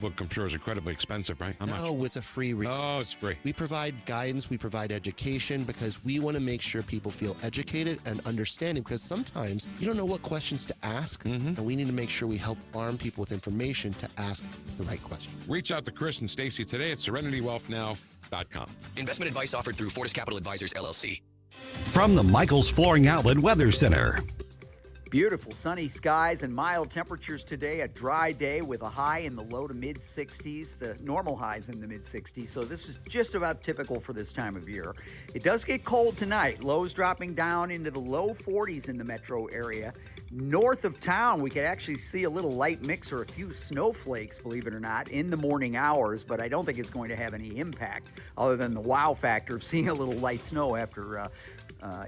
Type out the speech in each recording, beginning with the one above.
Book, I'm sure, is incredibly expensive, right? How much? No, it's a free resource. Oh, it's free. We provide guidance, we provide education because we want to make sure people feel educated and understanding because sometimes you don't know what questions to ask, and we need to make sure we help arm people with information to ask the right question. Reach out to Chris and Stacy today at serenitywealthnow.com. Investment advice offered through Fortis Capital Advisors, LLC. From the Michaels Flooring Outlet Weather Center. Beautiful sunny skies and mild temperatures today. A dry day with a high in the low to mid 60s. The normal highs in the mid 60s. So this is just about typical for this time of year. It does get cold tonight. Lows dropping down into the low 40s in the metro area. North of town, we could actually see a little light mix or a few snowflakes, believe it or not, in the morning hours, but I don't think it's going to have any impact other than the wow factor of seeing a little light snow after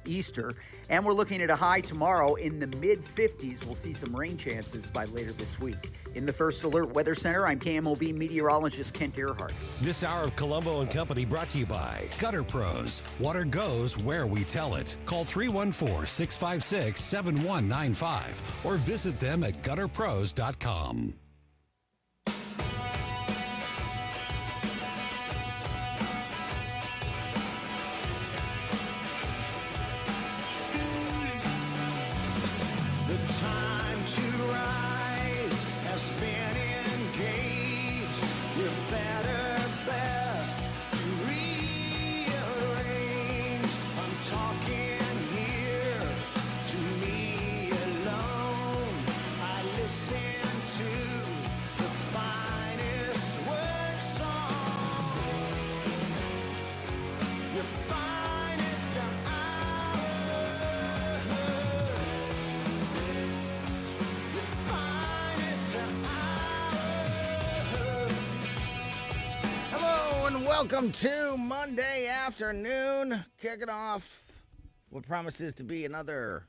Easter. And we're looking at a high tomorrow in the mid-50s. We'll see some rain chances by later this week. In the First Alert Weather Center, I'm KMOV meteorologist Kent Earhart. This hour of Colombo Company brought to you by Gutter Pros. Water goes where we tell it. Call 314-656-7195 or visit them at gutterpros.com. Welcome to Monday afternoon, kicking off what promises to be another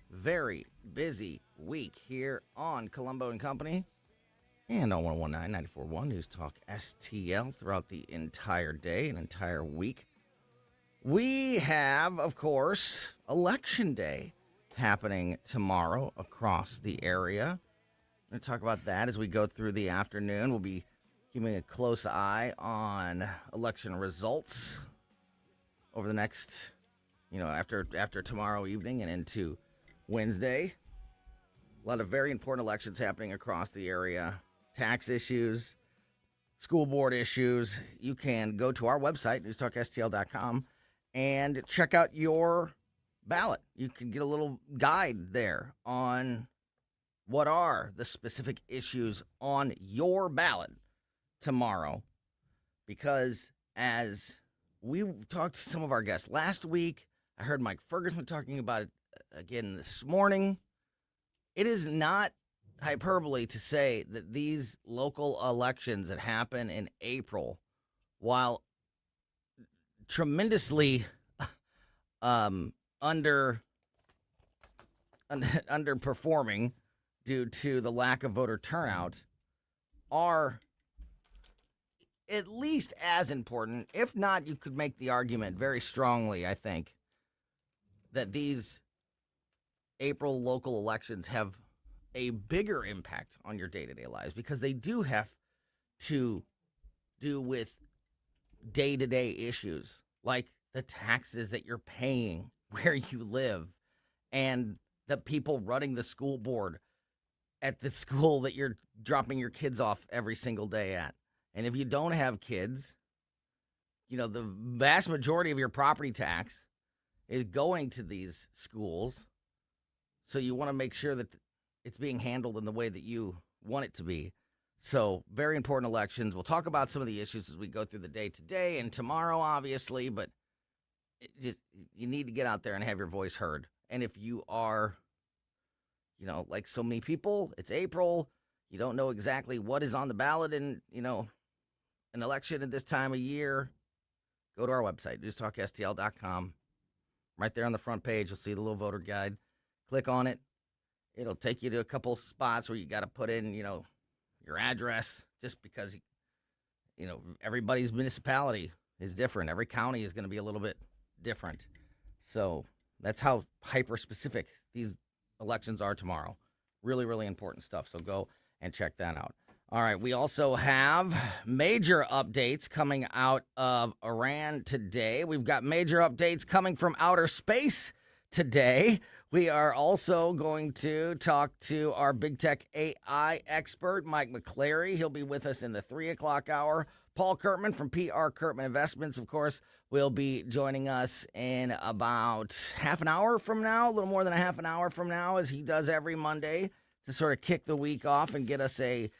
very busy week here on Colombo and Company and on 119.94.1 News Talk STL throughout the entire day and entire week. We have, of course, Election Day happening tomorrow across the area. We're going to talk about that as we go through the afternoon. We'll be keeping a close eye on election results over the next, after tomorrow evening and into Wednesday. A lot of very important elections happening across the area. Tax issues, school board issues. You can go to our website, newstalkstl.com, and check out your ballot. You can get a little guide there on what are the specific issues on your ballot tomorrow, because as we talked to some of our guests last week, I heard Mike Ferguson talking about it again this morning. It is not hyperbole to say that these local elections that happen in April, while tremendously underperforming due to the lack of voter turnout, are at least as important. If not, you could make the argument very strongly, I think, that these April local elections have a bigger impact on your day-to-day lives because they do have to do with day-to-day issues like the taxes that you're paying where you live and the people running the school board at the school that you're dropping your kids off every single day at. And if you don't have kids, the vast majority of your property tax is going to these schools. So you want to make sure that it's being handled in the way that you want it to be. So very important elections. We'll talk about some of the issues as we go through the day today and tomorrow, obviously. But you need to get out there and have your voice heard. And if you are, like so many people, it's April. You don't know exactly what is on the ballot in, an election at this time of year, go to our website, newstalkstl.com. Right there on the front page, you'll see the little voter guide. Click on it. It'll take you to a couple spots where you got to put in, your address, just because, everybody's municipality is different. Every county is going to be a little bit different. So that's how hyper-specific these elections are tomorrow. Really, really important stuff. So go and check that out. All right, we also have major updates coming out of Iran today. We've got major updates coming from outer space today. We are also going to talk to our big tech AI expert, Mike McClary. He'll be with us in the 3 o'clock hour. Paul Curtman from PR Curtman Investments, of course, will be joining us in about half an hour from now, a little more than a half an hour from now, as he does every Monday to sort of kick the week off and get us a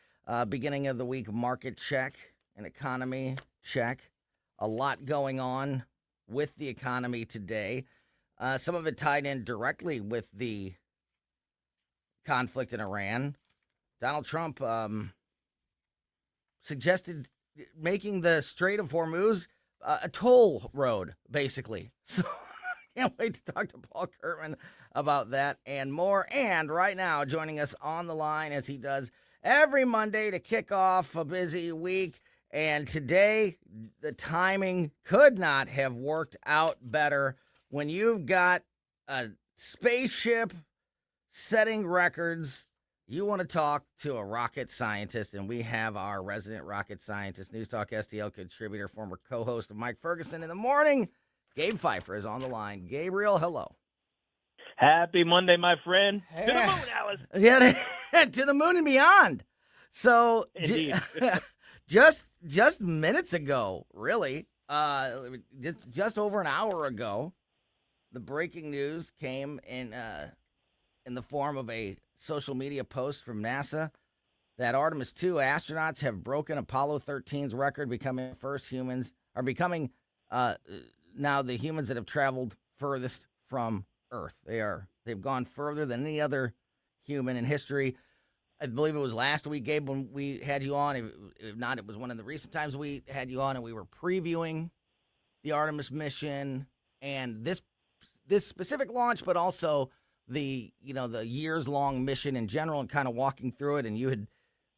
beginning of the week market check, an economy check. A lot going on with the economy today. Some of it tied in directly with the conflict in Iran. Donald Trump suggested making the Strait of Hormuz a toll road, basically. So can't wait to talk to Paul Curtman about that and more. And right now, joining us on the line as he does every Monday to kick off a busy week. And today, the timing could not have worked out better. When you've got a spaceship setting records, you want to talk to a rocket scientist, and we have our resident rocket scientist, News Talk STL contributor, former co-host of Mike Ferguson in the Morning. Gabe Phifer is on the line. Gabriel, hello. Happy Monday, my friend. To the moon, Alice. Yeah, to the moon and beyond. So, Indeed. just minutes ago, really, just over an hour ago, the breaking news came in the form of a social media post from NASA that Artemis II astronauts have broken Apollo 13's record, becoming now the humans that have traveled furthest from Earth. They've gone further than any other human in history. I believe it was last week, Gabe, when we had you on. If not, it was one of the recent times we had you on, and we were previewing the Artemis mission and this specific launch, but also the years-long mission in general, and kind of walking through it. And you had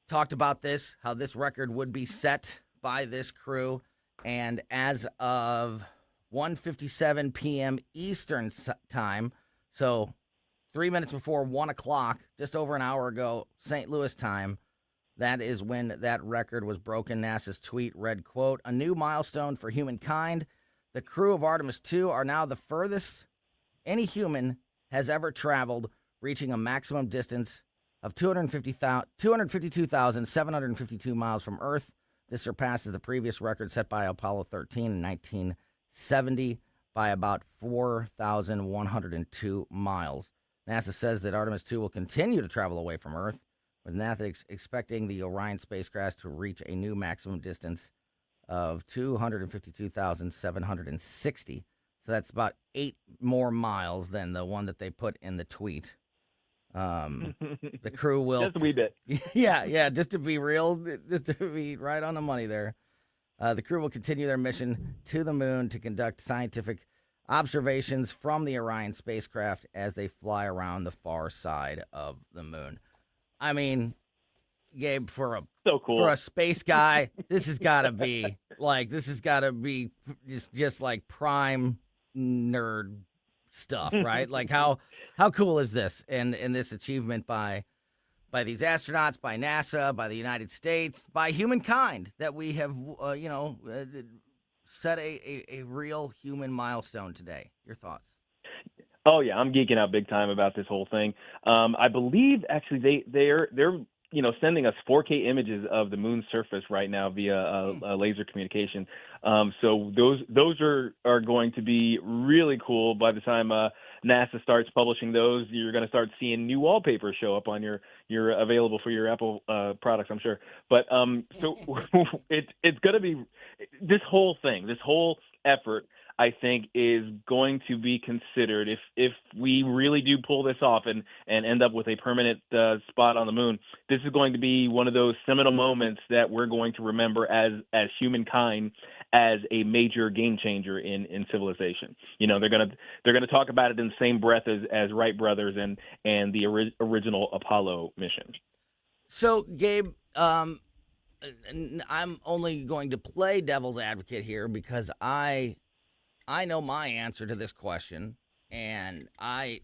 talked about this, how this record would be set by this crew. And as of 1:57 p.m. Eastern time, so 3 minutes before 1 o'clock, just over an hour ago, St. Louis time, that is when that record was broken. NASA's tweet read, quote, "A new milestone for humankind. The crew of Artemis II are now the furthest any human has ever traveled, reaching a maximum distance of 252,752 miles from Earth. This surpasses the previous record set by Apollo 13 in 1970 by about 4,102 miles. NASA says that Artemis II will continue to travel away from Earth, with NASA expecting the Orion spacecraft to reach a new maximum distance of 252,760. So that's about 8 more miles than the one that they put in the tweet. The crew will... Just a wee bit. Yeah, just to be real, just to be right on the money there. The crew will continue their mission to the moon to conduct scientific observations from the Orion spacecraft as they fly around the far side of the moon. I mean, Gabe, for a space guy, this has got to be just like prime nerd stuff, right? Like how cool is this? And this achievement by these astronauts, by NASA, by the United States, by humankind, that we have set a real human milestone today. Your thoughts? Oh yeah, I'm geeking out big time about this whole thing. I believe actually they're sending us 4K images of the moon's surface right now via laser communication. So those are going to be really cool. By the time NASA starts publishing those, you're going to start seeing new wallpaper show up on your available for your Apple products, I'm sure. But so it's going to be this whole effort, I think, is going to be considered if we really do pull this off and end up with a permanent spot on the moon. This is going to be one of those seminal moments that we're going to remember as humankind as a major game changer in civilization. They're gonna talk about it in the same breath as Wright brothers and the original Apollo mission. So, Gabe, I'm only going to play devil's advocate here because I know my answer to this question, and I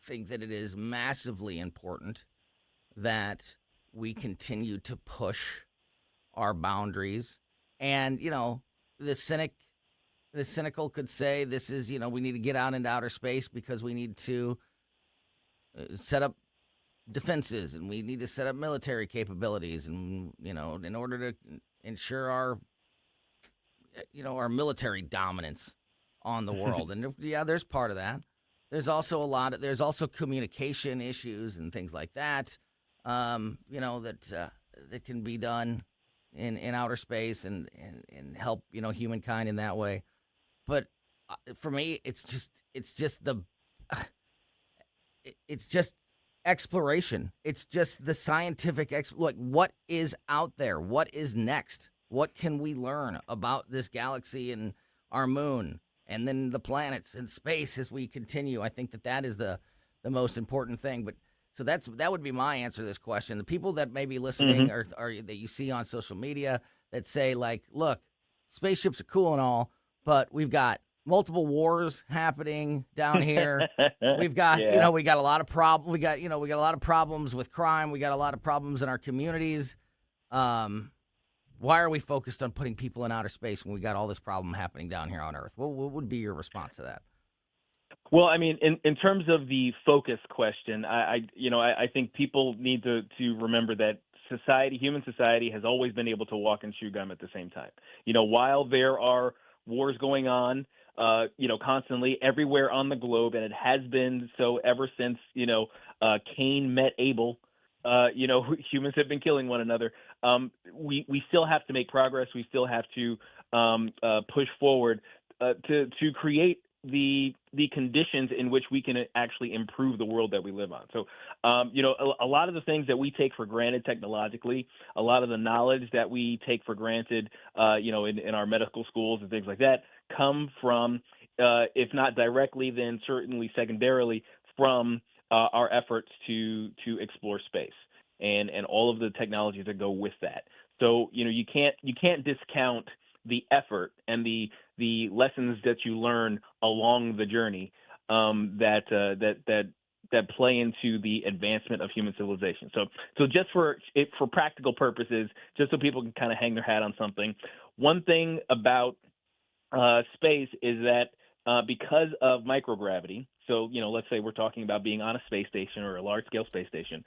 think that it is massively important that we continue to push our boundaries. And, the cynical could say this is, we need to get out into outer space because we need to set up defenses and we need to set up military capabilities and, in order to ensure our military dominance on the world. And there's part of that. There's also there's also communication issues and things like that, that can be done in outer space and help, humankind in that way. But for me, it's just exploration. It's just the scientific what is out there? What is next? What can we learn about this galaxy and our moon and then the planets and space as we continue? I think that is the most important thing. But so that would be my answer to this question. The people that may be listening or that you see on social media that say, like, look, spaceships are cool and all, but we've got multiple wars happening down here. We've got, we got a lot of problems. We got a lot of problems with crime. We got a lot of problems in our communities. Why are we focused on putting people in outer space when we got all this problem happening down here on Earth? What would be your response to that? Well, I mean, in terms of the focus question, I think people need to remember that human society has always been able to walk and chew gum at the same time. While there are wars going on, constantly everywhere on the globe, and it has been so ever since, Cain met Abel. Humans have been killing one another. We still have to make progress. We still have to push forward to create the conditions in which we can actually improve the world that we live on. So, a lot of the things that we take for granted technologically, a lot of the knowledge that we take for granted, in our medical schools and things like that, come from, if not directly, then certainly secondarily from our efforts to explore space and all of the technologies that go with that. So, you can't discount the effort and the lessons that you learn along the journey that play into the advancement of human civilization. So just for practical purposes, just so people can kind of hang their hat on something, one thing about space is that because of microgravity, so let's say we're talking about being on a space station or a large-scale space station,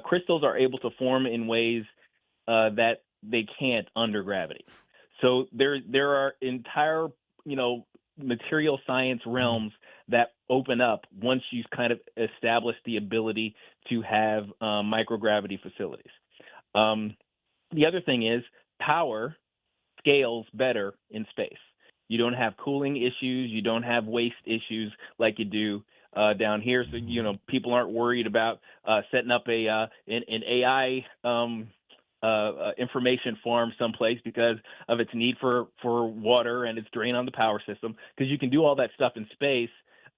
crystals are able to form in ways that they can't under gravity. So there are entire, material science realms that open up once you kind of establish the ability to have microgravity facilities. The other thing is power scales better in space. You don't have cooling issues. You don't have waste issues like you do down here. So, people aren't worried about setting up an AI information farm someplace because of its need for water and its drain on the power system, because you can do all that stuff in space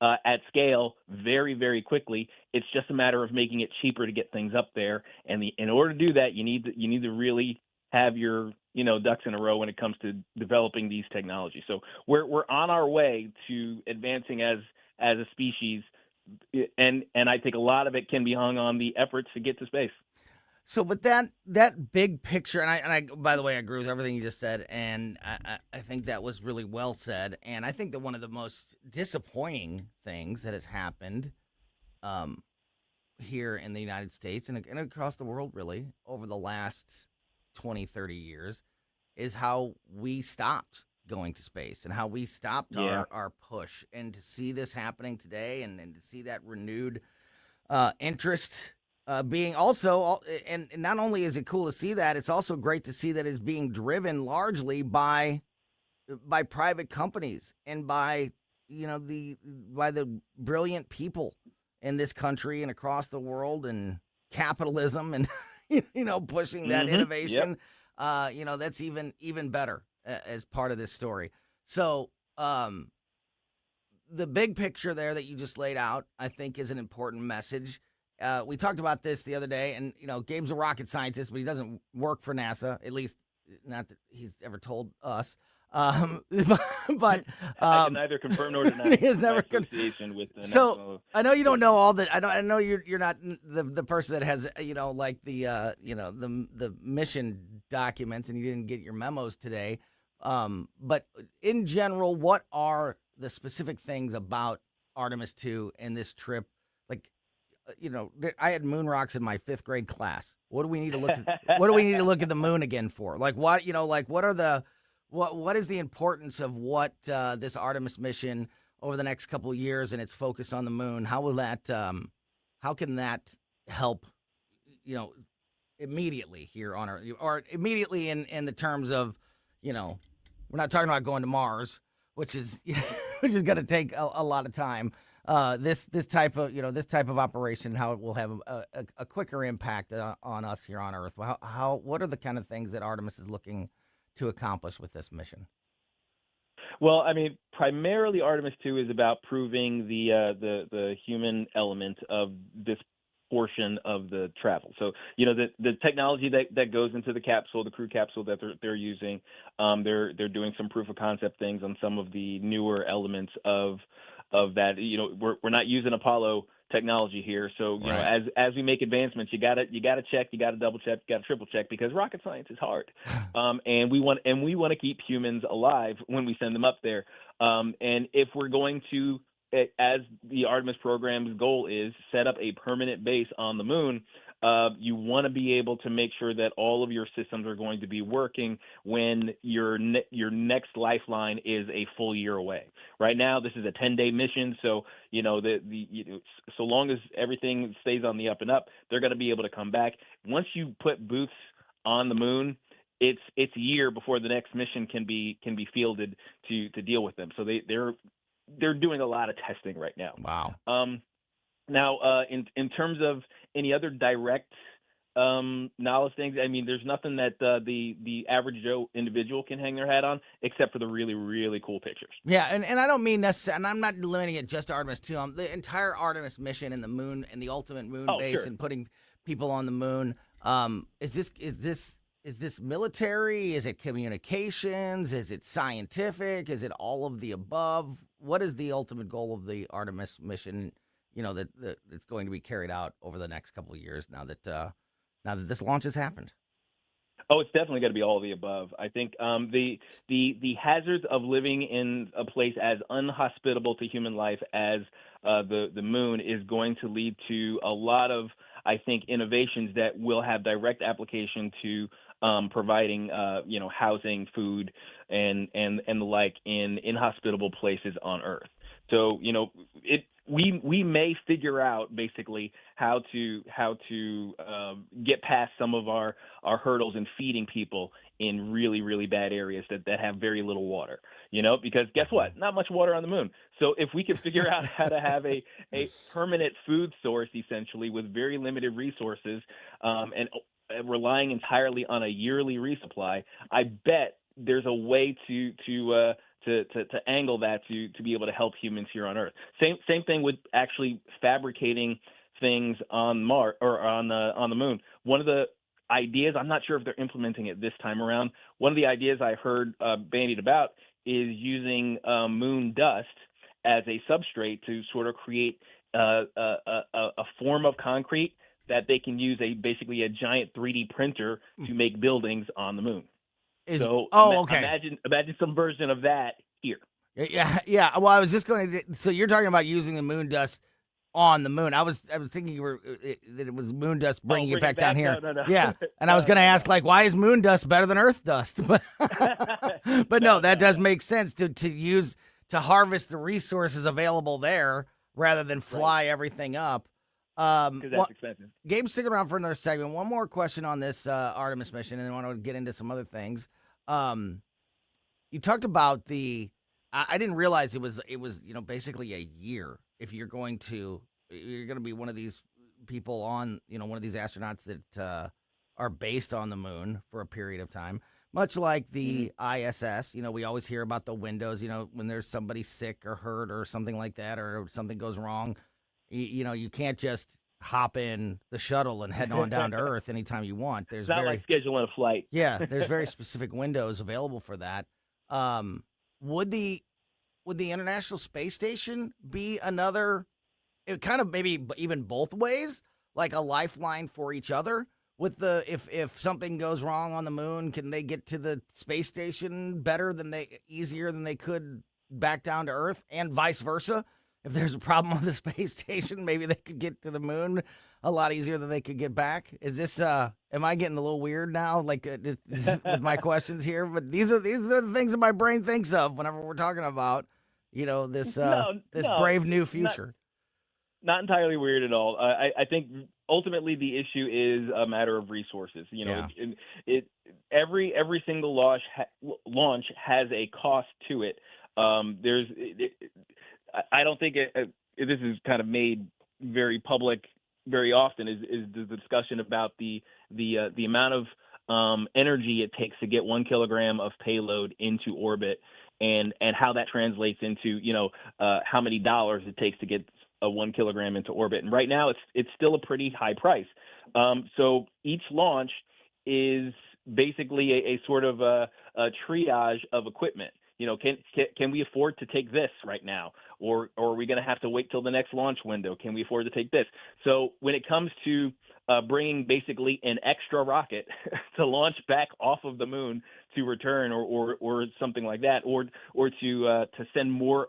at scale very, very quickly. It's just a matter of making it cheaper to get things up there. And in order to do that, you need to really have your ducks in a row when it comes to developing these technologies. So we're on our way to advancing as a species, and I think a lot of it can be hung on the efforts to get to space. So, but that big picture, and I by the way, I agree with everything you just said, and I think that was really well said. And I think that one of the most disappointing things that has happened here in the United States and across the world, really, over the last 20, 30 years, is how we stopped going to space and how we stopped our push. And to see this happening today and to see that renewed interest being also, and not only is it cool to see that, it's also great to see that it's being driven largely by private companies and by the brilliant people in this country and across the world, and capitalism and pushing that innovation. Yep. That's even better as part of this story. So the big picture there that you just laid out, I think, is an important message. We talked about this the other day, and Gabe's a rocket scientist, but he doesn't work for NASA, at least not that he's ever told us. But I can neither confirm nor deny he is never my association with the so national. I know you don't know all that. I know you're not the person that has like the mission documents, and you didn't get your memos today. But in general, what are the specific things about Artemis 2 and this trip? Like, I had moon rocks in my 5th grade class. What do we need to look at? What do we need to look at the moon again for? Like what what are the what is the importance of what this Artemis mission over the next couple of years and its focus on the moon? How will that how can that help immediately here on Earth, or immediately in the terms of we're not talking about going to Mars, which is which is going to take a lot of time. This type of operation, how it will have a quicker impact on us here on Earth. What are the kind of things that Artemis is looking to accomplish with this mission? Well, I mean, primarily Artemis 2 is about proving the human element of this portion of the travel. So, the technology that goes into the capsule, the crew capsule that they're using, they're doing some proof of concept things on some of the newer elements of that. We're not using Apollo technology here. So, as we make advancements, you gotta check, you gotta double check, you gotta triple check, because rocket science is hard. And we want to keep humans alive when we send them up there. And if we're going to, as the Artemis program's goal is, set up a permanent base on the moon, you want to be able to make sure that all of your systems are going to be working when your next lifeline is a full year away. Right now, this is a 10-day mission, so so long as everything stays on the up and up, they're going to be able to come back. Once you put boots on the moon, it's a year before the next mission can be fielded to deal with them. So they're doing a lot of testing right now. Wow. Now, in terms of any other direct knowledge things, I mean, there's nothing that the average Joe individual can hang their hat on, except for the really, really cool pictures. Yeah, and I don't mean necessarily, and I'm not limiting it just to Artemis 2. The entire Artemis mission and the moon and the ultimate moon base, sure, and putting people on the moon. Is this military? Is it communications? Is it scientific? Is it all of the above? What is the ultimate goal of the Artemis mission? That it's going to be carried out over the next couple of years. Now that this launch has happened. Oh, it's definitely going to be all of the above. I think the hazards of living in a place as unhospitable to human life as the moon is going to lead to a lot of, I think, innovations that will have direct application to providing housing, food, and the like in inhospitable places on Earth. So we may figure out basically how to get past some of our hurdles in feeding people in really, really bad areas that have very little water, because guess what? Not much water on the moon. So if we can figure out how to have a permanent food source, essentially, with very limited resources, and relying entirely on a yearly resupply, I bet there's a way to angle that to be able to help humans here on Earth. Same thing with actually fabricating things on Mars or on the moon. One of the ideas, I'm not sure if they're implementing it this time around. One of the ideas I heard bandied about is using moon dust as a substrate to sort of create a form of concrete that they can use basically a giant 3D printer to make buildings on the moon. Okay. Imagine some version of that here. Yeah. Well, I was just going to. So you're talking about using the moon dust on the moon. I was thinking that it was moon dust bringing it back down here. No. Yeah, and I was going to ask, why is moon dust better than Earth dust? But no, that does make sense to harvest the resources available there rather than fly everything up. Because that's expensive. Gabe's sticking around for another segment. One more question on this Artemis mission, and then I want to get into some other things. You talked about I didn't realize it was basically a year if you're going to be one of these people on one of these astronauts that are based on the moon for a period of time, much like the ISS. We always hear about the windows. When there's somebody sick or hurt or something like that, or something goes wrong. You can't just hop in the shuttle and head on down to Earth anytime you want. There's it's not like scheduling a flight. Yeah, there's very specific windows available for that. Would the International Space Station be another, it kind of maybe even both ways, like a lifeline for each other? With if something goes wrong on the moon, can they get to the space station easier than they could back down to Earth, and vice versa? If there's a problem on the space station, maybe they could get to the moon a lot easier than they could get back. Is this am I getting a little weird now, like with my questions here? But these are the things that my brain thinks of whenever we're talking about, this brave new future. Not entirely weird at all. I think ultimately the issue is a matter of resources. Every single launch has a cost to it. I don't think this is kind of made very public very often. Is the discussion about the amount of energy it takes to get 1 kilogram of payload into orbit, and how that translates into how many dollars it takes to get a 1 kilogram into orbit. And right now it's still a pretty high price. So each launch is basically a sort of a triage of equipment. Can we afford to take this right now? Or are we going to have to wait till the next launch window? Can we afford to take this? So when it comes to bringing basically an extra rocket to launch back off of the moon to return, or something like that, or to send more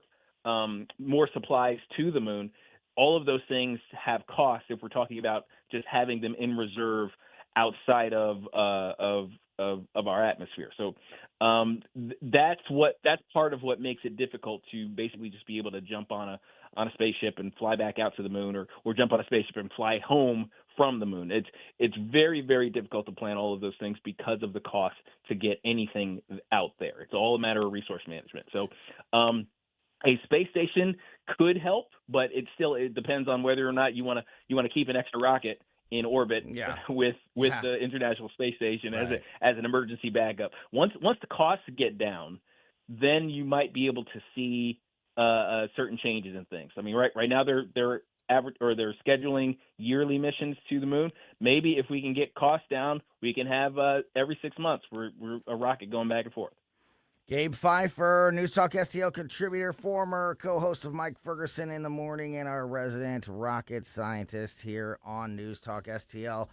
supplies to the moon, all of those things have costs if we're talking about just having them in reserve outside of our atmosphere. So that's part of what makes it difficult to basically just be able to jump on a spaceship and fly back out to the moon, or jump on a spaceship and fly home from the moon. It's very, very difficult to plan all of those things because of the cost to get anything out there. It's all a matter of resource management. So a space station could help, but it depends on whether or not you want to keep an extra rocket in orbit with the International Space Station as an emergency backup. Once the costs get down, then you might be able to see certain changes in things. I mean, right now they're scheduling yearly missions to the moon. Maybe if we can get costs down, we can have every 6 months we're a rocket going back and forth. Gabe Phifer, News Talk STL contributor, former co-host of Mike Ferguson in the Morning, and our resident rocket scientist here on News Talk STL,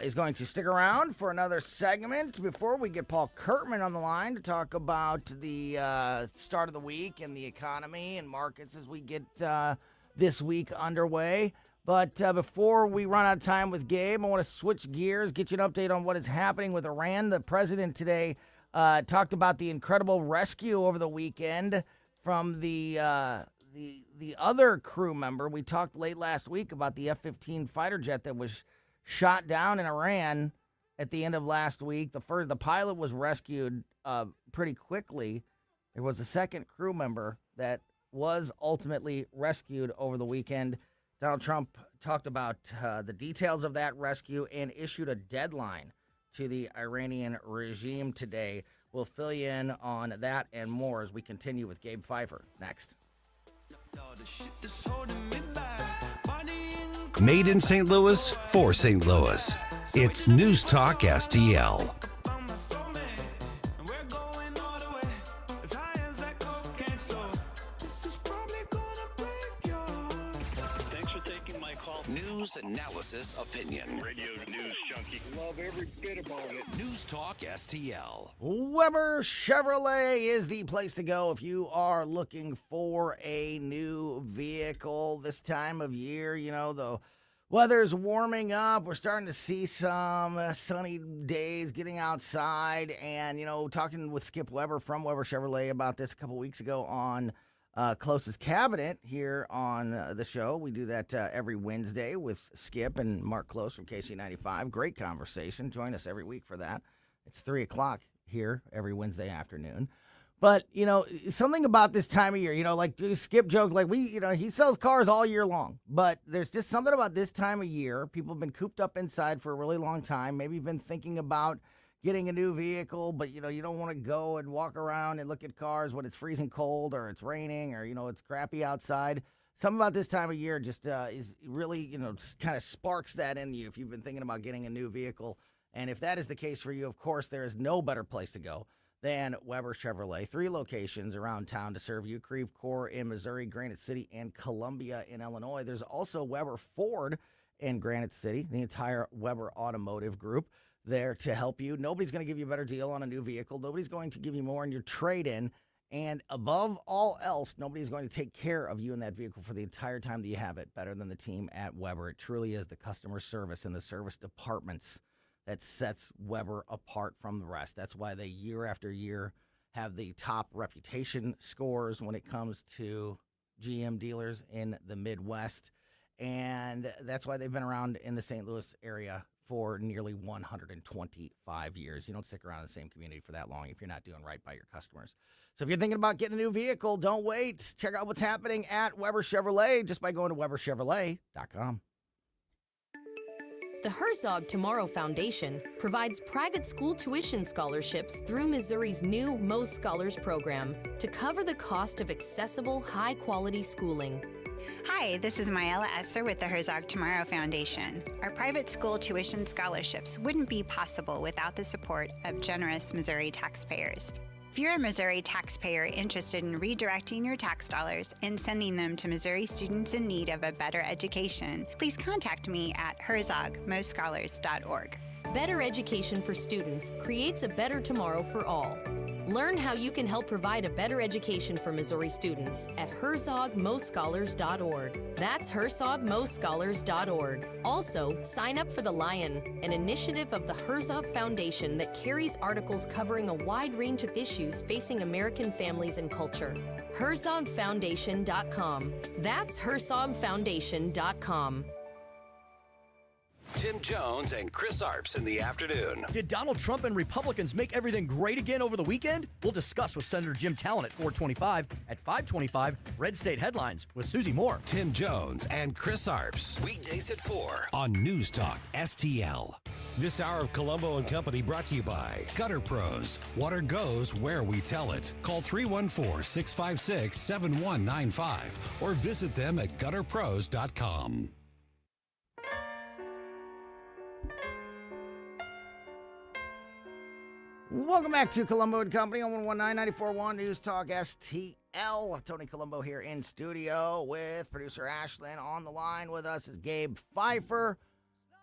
is going to stick around for another segment before we get Paul Curtman on the line to talk about the start of the week and the economy and markets as we get this week underway. But before we run out of time with Gabe, I want to switch gears, get you an update on what is happening with Iran. The president today talked about the incredible rescue over the weekend from the other crew member. We talked late last week about the F-15 fighter jet that was shot down in Iran at the end of last week. The pilot was rescued pretty quickly. There was a second crew member that was ultimately rescued over the weekend. Donald Trump talked about the details of that rescue and issued a deadline to the Iranian regime today. We'll fill you in on that and more as we continue with Gabe Phifer next. Made in St. Louis for St. Louis. It's News Talk STL. News, analysis, opinion. Radio news junkie. Love every bit about it. News Talk STL. Weber Chevrolet is the place to go if you are looking for a new vehicle this time of year. You know, the weather's warming up. We're starting to see some sunny days getting outside. And, you know, talking with Skip Weber from Weber Chevrolet about this a couple weeks ago on Closest Cabinet here on the show. We do that every Wednesday with Skip and Mark Close from KC95. Great conversation. Join us every week for that. It's 3 o'clock here every Wednesday afternoon. But, you know, something about this time of year, you know, like Skip joked, like he sells cars all year long. But there's just something about this time of year. People have been cooped up inside for a really long time. Maybe been thinking about getting a new vehicle, but, you know, you don't want to go and walk around and look at cars when it's freezing cold or it's raining or, you know, it's crappy outside. Something about this time of year just is really, you know, kind of sparks that in you if you've been thinking about getting a new vehicle. And if that is the case for you, of course, there is no better place to go than Weber Chevrolet. 3 locations around town to serve you: Creve Coeur in Missouri, Granite City, and Columbia in Illinois. There's also Weber Ford in Granite City, the entire Weber Automotive Group there to help you. Nobody's going to give you a better deal on a new vehicle. Nobody's going to give you more in your trade-in. And above all else, nobody's going to take care of you in that vehicle for the entire time that you have it better than the team at Weber. It truly is the customer service and the service departments that sets Weber apart from the rest. That's why they, year after year, have the top reputation scores when it comes to GM dealers in the Midwest. And that's why they've been around in the St. Louis area for nearly 125 years. You don't stick around in the same community for that long if you're not doing right by your customers. So if you're thinking about getting a new vehicle, don't wait. Check out what's happening at Weber Chevrolet just by going to weberchevrolet.com. The Herzog Tomorrow Foundation provides private school tuition scholarships through Missouri's new Most Scholars program to cover the cost of accessible, high-quality schooling. Hi, this is Myella Esser with the Herzog Tomorrow Foundation. Our private school tuition scholarships wouldn't be possible without the support of generous Missouri taxpayers. If you're a Missouri taxpayer interested in redirecting your tax dollars and sending them to Missouri students in need of a better education, please contact me at herzogmostscholars.org. Better education for students creates a better tomorrow for all. Learn how you can help provide a better education for Missouri students at herzogmostscholars.org. That's herzogmostscholars.org. Also, sign up for The Lion, an initiative of the Herzog Foundation that carries articles covering a wide range of issues facing American families and culture. herzogfoundation.com. That's herzogfoundation.com. Tim Jones and Chris Arps in the afternoon. Did Donald Trump and Republicans make everything great again over the weekend? We'll discuss with Senator Jim Talent at 4:25. At 5:25, Red State Headlines with Susie Moore. Tim Jones and Chris Arps. Weekdays at 4 on News Talk STL. This hour of Colombo Company brought to you by Gutter Pros. Water goes where we tell it. Call 314-656-7195 or visit them at gutterpros.com. Welcome back to Colombo and Company on 119.94.1 News Talk STL. Tony Colombo here in studio with producer Ashlyn. On the line with us is Gabe Phifer,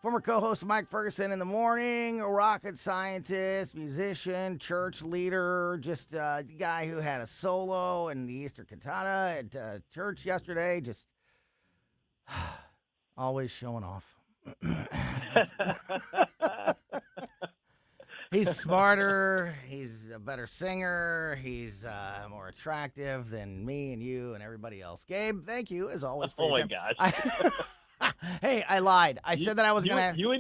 former co-host Mike Ferguson in the Morning, a rocket scientist, musician, church leader, just a guy who had a solo in the Easter Cantata at church yesterday. Just always showing off. He's smarter, he's a better singer, he's more attractive than me and you and everybody else. Gabe, thank you, as always, for your time. Gosh. Hey, I lied. I said that I was going to ask... Go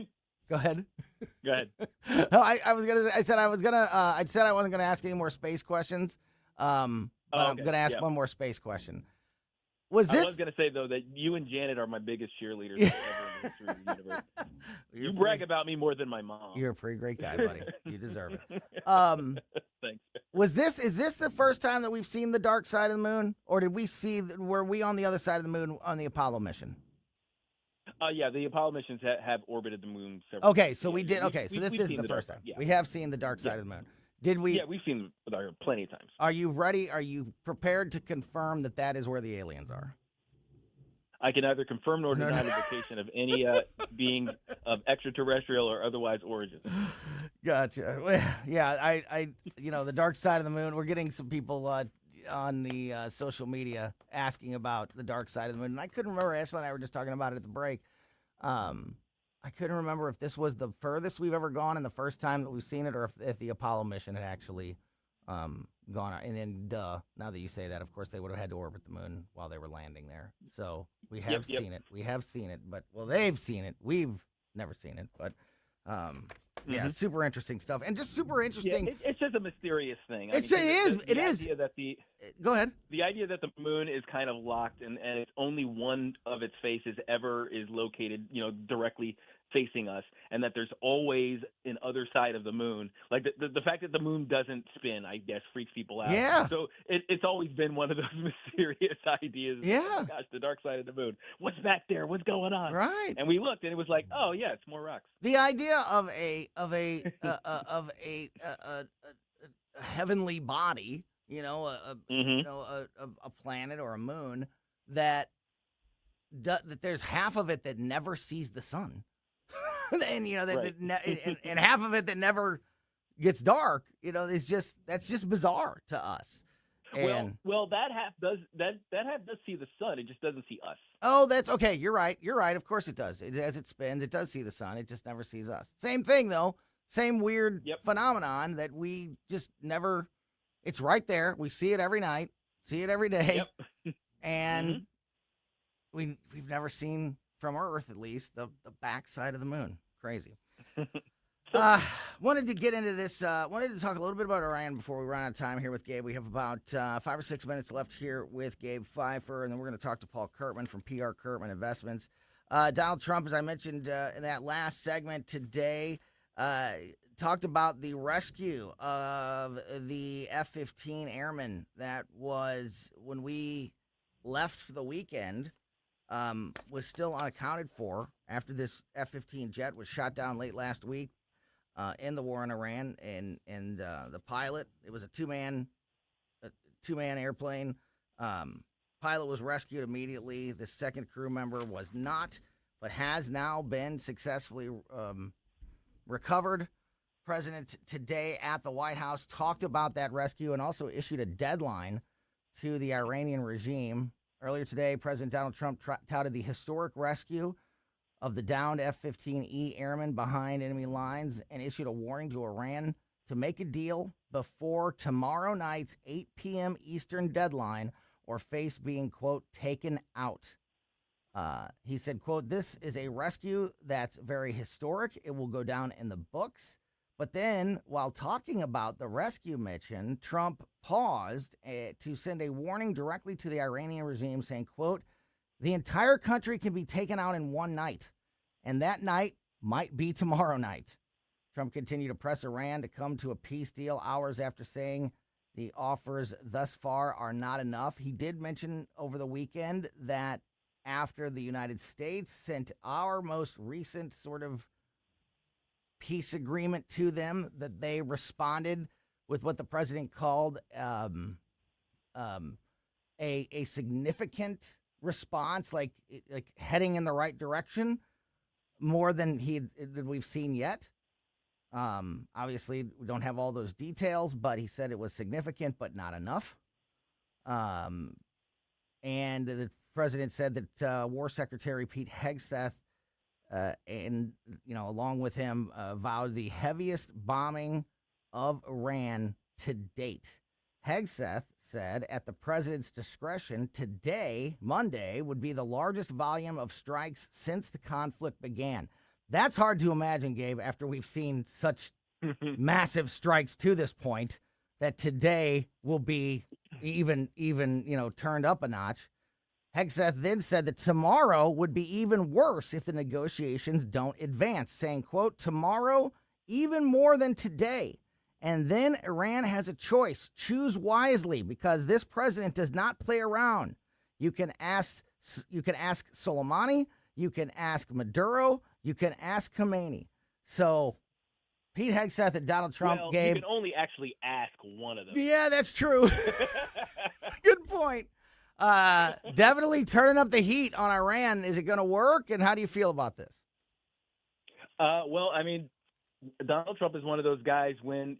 ahead. Go ahead. I said I wasn't going to ask any more space questions, but I'm going to ask one more space question. I was going to say, though, that you and Janet are my biggest cheerleaders ever in the history of the universe. You brag about me more than my mom. You're a pretty great guy, buddy. You deserve it. Thanks. Is this the first time that we've seen the dark side of the moon? Or were we on the other side of the moon on the Apollo mission? Yeah, the Apollo missions have orbited the moon several times. Okay, so we did. Okay, so this is the first time. Yeah. We have seen the dark side of the moon. Did we? Yeah, we've seen it plenty of times. Are you ready? Are you prepared to confirm that is where the aliens are? I can neither confirm nor deny the location of any being of extraterrestrial or otherwise origin. Gotcha. Well, yeah, I the dark side of the moon. We're getting some people on the social media asking about the dark side of the moon, and I couldn't remember. Ashley and I were just talking about it at the break. I couldn't remember if this was the furthest we've ever gone and the first time that we've seen it, or if the Apollo mission had actually gone. And then, now that you say that, of course, they would have had to orbit the moon while they were landing there. So we have seen it. We have seen it. But, they've seen it. We've never seen it. But, yeah, super interesting stuff. And just super interesting. Yeah, it's just a mysterious thing. It is. Go ahead. The idea that the moon is kind of locked and it's only one of its faces ever is located, directly facing us, and that there's always an other side of the moon. Like the fact that the moon doesn't spin, I guess, freaks people out. Yeah. So it's always been one of those mysterious ideas. Yeah. Oh my gosh, the dark side of the moon. What's back there? What's going on? Right. And we looked, and it was like, oh yeah, it's more rocks. The idea of a heavenly body, a planet or a moon that there's half of it that never sees the sun, and and half of it that never gets dark. That's just bizarre to us. Well, that half does see the sun. It just doesn't see us. Oh, that's okay. You're right. Of course it does. As it spins, it does see the sun. It just never sees us. Same thing though. Same weird phenomenon that we just never. It's right there. We see it every night. See it every day. Yep. And we've never seen, from Earth at least, the backside of the moon. Crazy. Wanted to get into this. Wanted to talk a little bit about Iran before we run out of time here with Gabe. We have about 5 or 6 minutes left here with Gabe Phifer, and then we're going to talk to Paul Curtman from PR Curtman Investments. Donald Trump, as I mentioned in that last segment today, talked about the rescue of the F-15 airmen that was, when we left for the weekend, was still unaccounted for after this F-15 jet was shot down late last week in the war in Iran. And the pilot, it was a two-man airplane. Pilot was rescued immediately. The second crew member was not, but has now been successfully recovered. President today at the White House talked about that rescue and also issued a deadline to the Iranian regime. Earlier today, President Donald Trump touted the historic rescue of the downed F-15E airmen behind enemy lines and issued a warning to Iran to make a deal before tomorrow night's 8 p.m. Eastern deadline or face being, quote, taken out. He said, quote, "This is a rescue that's very historic. It will go down in the books." But then, while talking about the rescue mission, Trump paused to send a warning directly to the Iranian regime saying, quote, "The entire country can be taken out in one night, and that night might be tomorrow night." Trump continued to press Iran to come to a peace deal hours after saying the offers thus far are not enough. He did mention over the weekend that after the United States sent our most recent sort of peace agreement to them, that they responded with what the president called a significant response, like heading in the right direction, more than we've seen yet. Obviously, we don't have all those details, but he said it was significant, but not enough. And the president said that War Secretary Pete Hegseth along with him, vowed the heaviest bombing of Iran to date. Hegseth said at the president's discretion, today, Monday, would be the largest volume of strikes since the conflict began. That's hard to imagine, Gabe, after we've seen such massive strikes to this point, that today will be even turned up a notch. Hegseth then said that tomorrow would be even worse if the negotiations don't advance, saying, quote, "Tomorrow, even more than today. And then Iran has a choice. Choose wisely, because this president does not play around. You can ask Soleimani, you can ask Maduro, you can ask Khomeini." So Pete Hegseth and Donald Trump You can only actually ask one of them. Yeah, that's true. Good point. Definitely turning up the heat on Iran. Is it going to work? And how do you feel about this? Well, I mean, Donald Trump is one of those guys when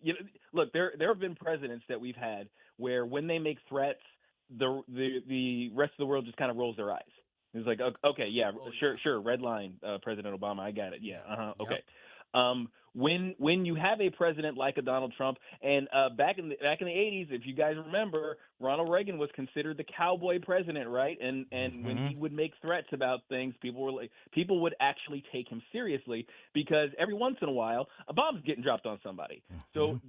look, there have been presidents that we've had where when they make threats, the rest of the world just kind of rolls their eyes. It's like, okay, yeah, sure, red line, President Obama, I got it. Yeah, okay. When you have a president like a Donald Trump, and back in the 80s, if you guys remember, Ronald Reagan was considered the cowboy president, right? And when he would make threats about things, people would actually take him seriously, because every once in a while a bomb's getting dropped on somebody. So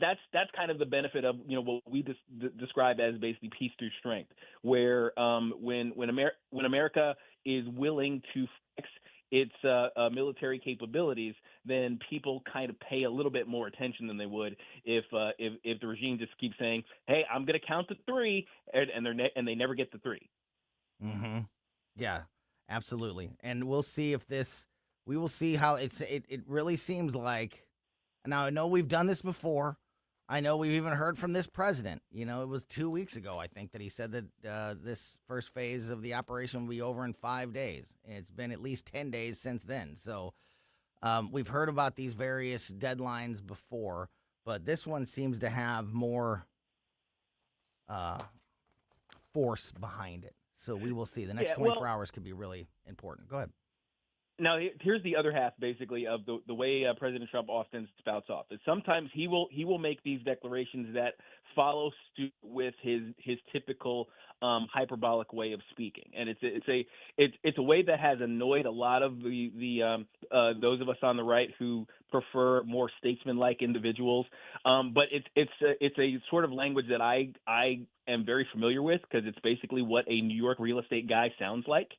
that's kind of the benefit of what we describe as basically peace through strength, where when America is willing to flex its military capabilities, then people kind of pay a little bit more attention than they would if the regime just keeps saying, "Hey, I'm going to count to 3," and they never get to 3. Mm-hmm. Yeah, absolutely. And we'll see we will see how it really seems like. Now, I know we've done this before. I know we've even heard from this president. You know, it was 2 weeks ago, I think, that he said that this first phase of the operation will be over in 5 days. It's been at least 10 days since then. So we've heard about these various deadlines before, but this one seems to have more force behind it. So we will see. The next 24 hours could be really important. Go ahead. Now, here's the other half, basically, of the way President Trump often spouts off. Is sometimes he will make these declarations that follow suit with his typical hyperbolic way of speaking, and it's a way that has annoyed a lot of the those of us on the right who prefer more statesman-like individuals. But it's a sort of language that I am very familiar with, because it's basically what a New York real estate guy sounds like.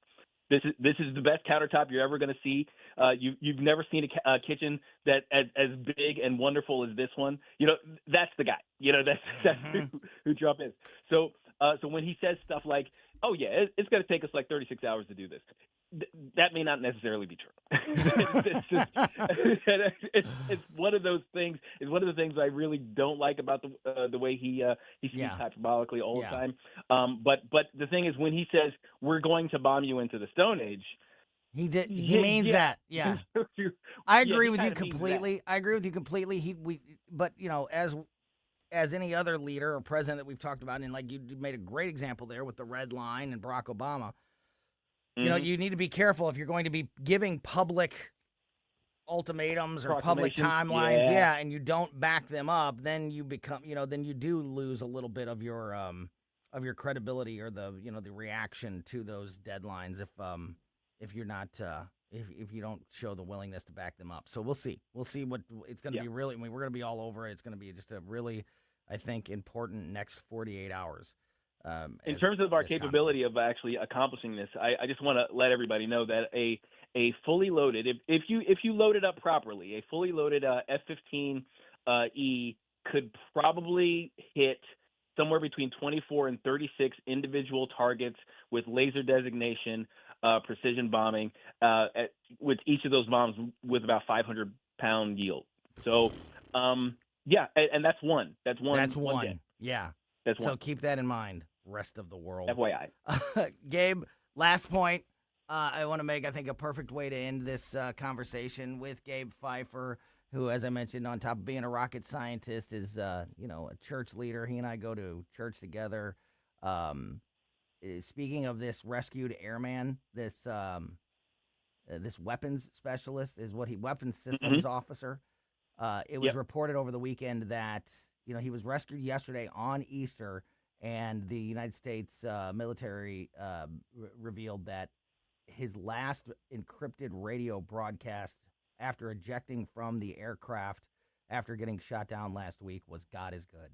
This is the best countertop you're ever going to see. You've never seen a kitchen that as big and wonderful as this one. You know, that's the guy. You know, that's who Trump is. So when he says stuff like, "Oh yeah, it's going to take us like 36 hours to do this," that may not necessarily be true. It's one of those things. It's one of the things I really don't like about the way he speaks hyperbolically all the time. But the thing is, when he says we're going to bomb you into the Stone Age, he means that. Yeah, I agree with you completely. I agree with you completely. But you know, as any other leader or president that we've talked about, and like you made a great example there with the red line and Barack Obama. You know, you need to be careful if you're going to be giving public ultimatums or public timelines, and you don't back them up, then you become, then you do lose a little bit of your credibility or the reaction to those deadlines if you're not if you don't show the willingness to back them up. So we'll see what it's going to be. Really, we're going to be all over it. It's going to be just a really, I think, important next 48 hours. In terms of our capability of actually accomplishing this, I just want to let everybody know that a fully loaded, if you load it up properly, a fully loaded F-15E could probably hit somewhere between 24 and 36 individual targets with laser designation, precision bombing, with each of those bombs with about 500-pound yield. So, and that's one. That's one. Jet. Yeah. That's one. So keep that in mind, rest of the world. FYI. Gabe, last point I want to make, I think, a perfect way to end this conversation with Gabe Phifer, who, as I mentioned, on top of being a rocket scientist, is a church leader. He and I go to church together. Speaking of this rescued airman, this weapons specialist is weapons systems officer. It was reported over the weekend that he was rescued yesterday on Easter, and the United States military revealed that his last encrypted radio broadcast after ejecting from the aircraft after getting shot down last week was "God is good."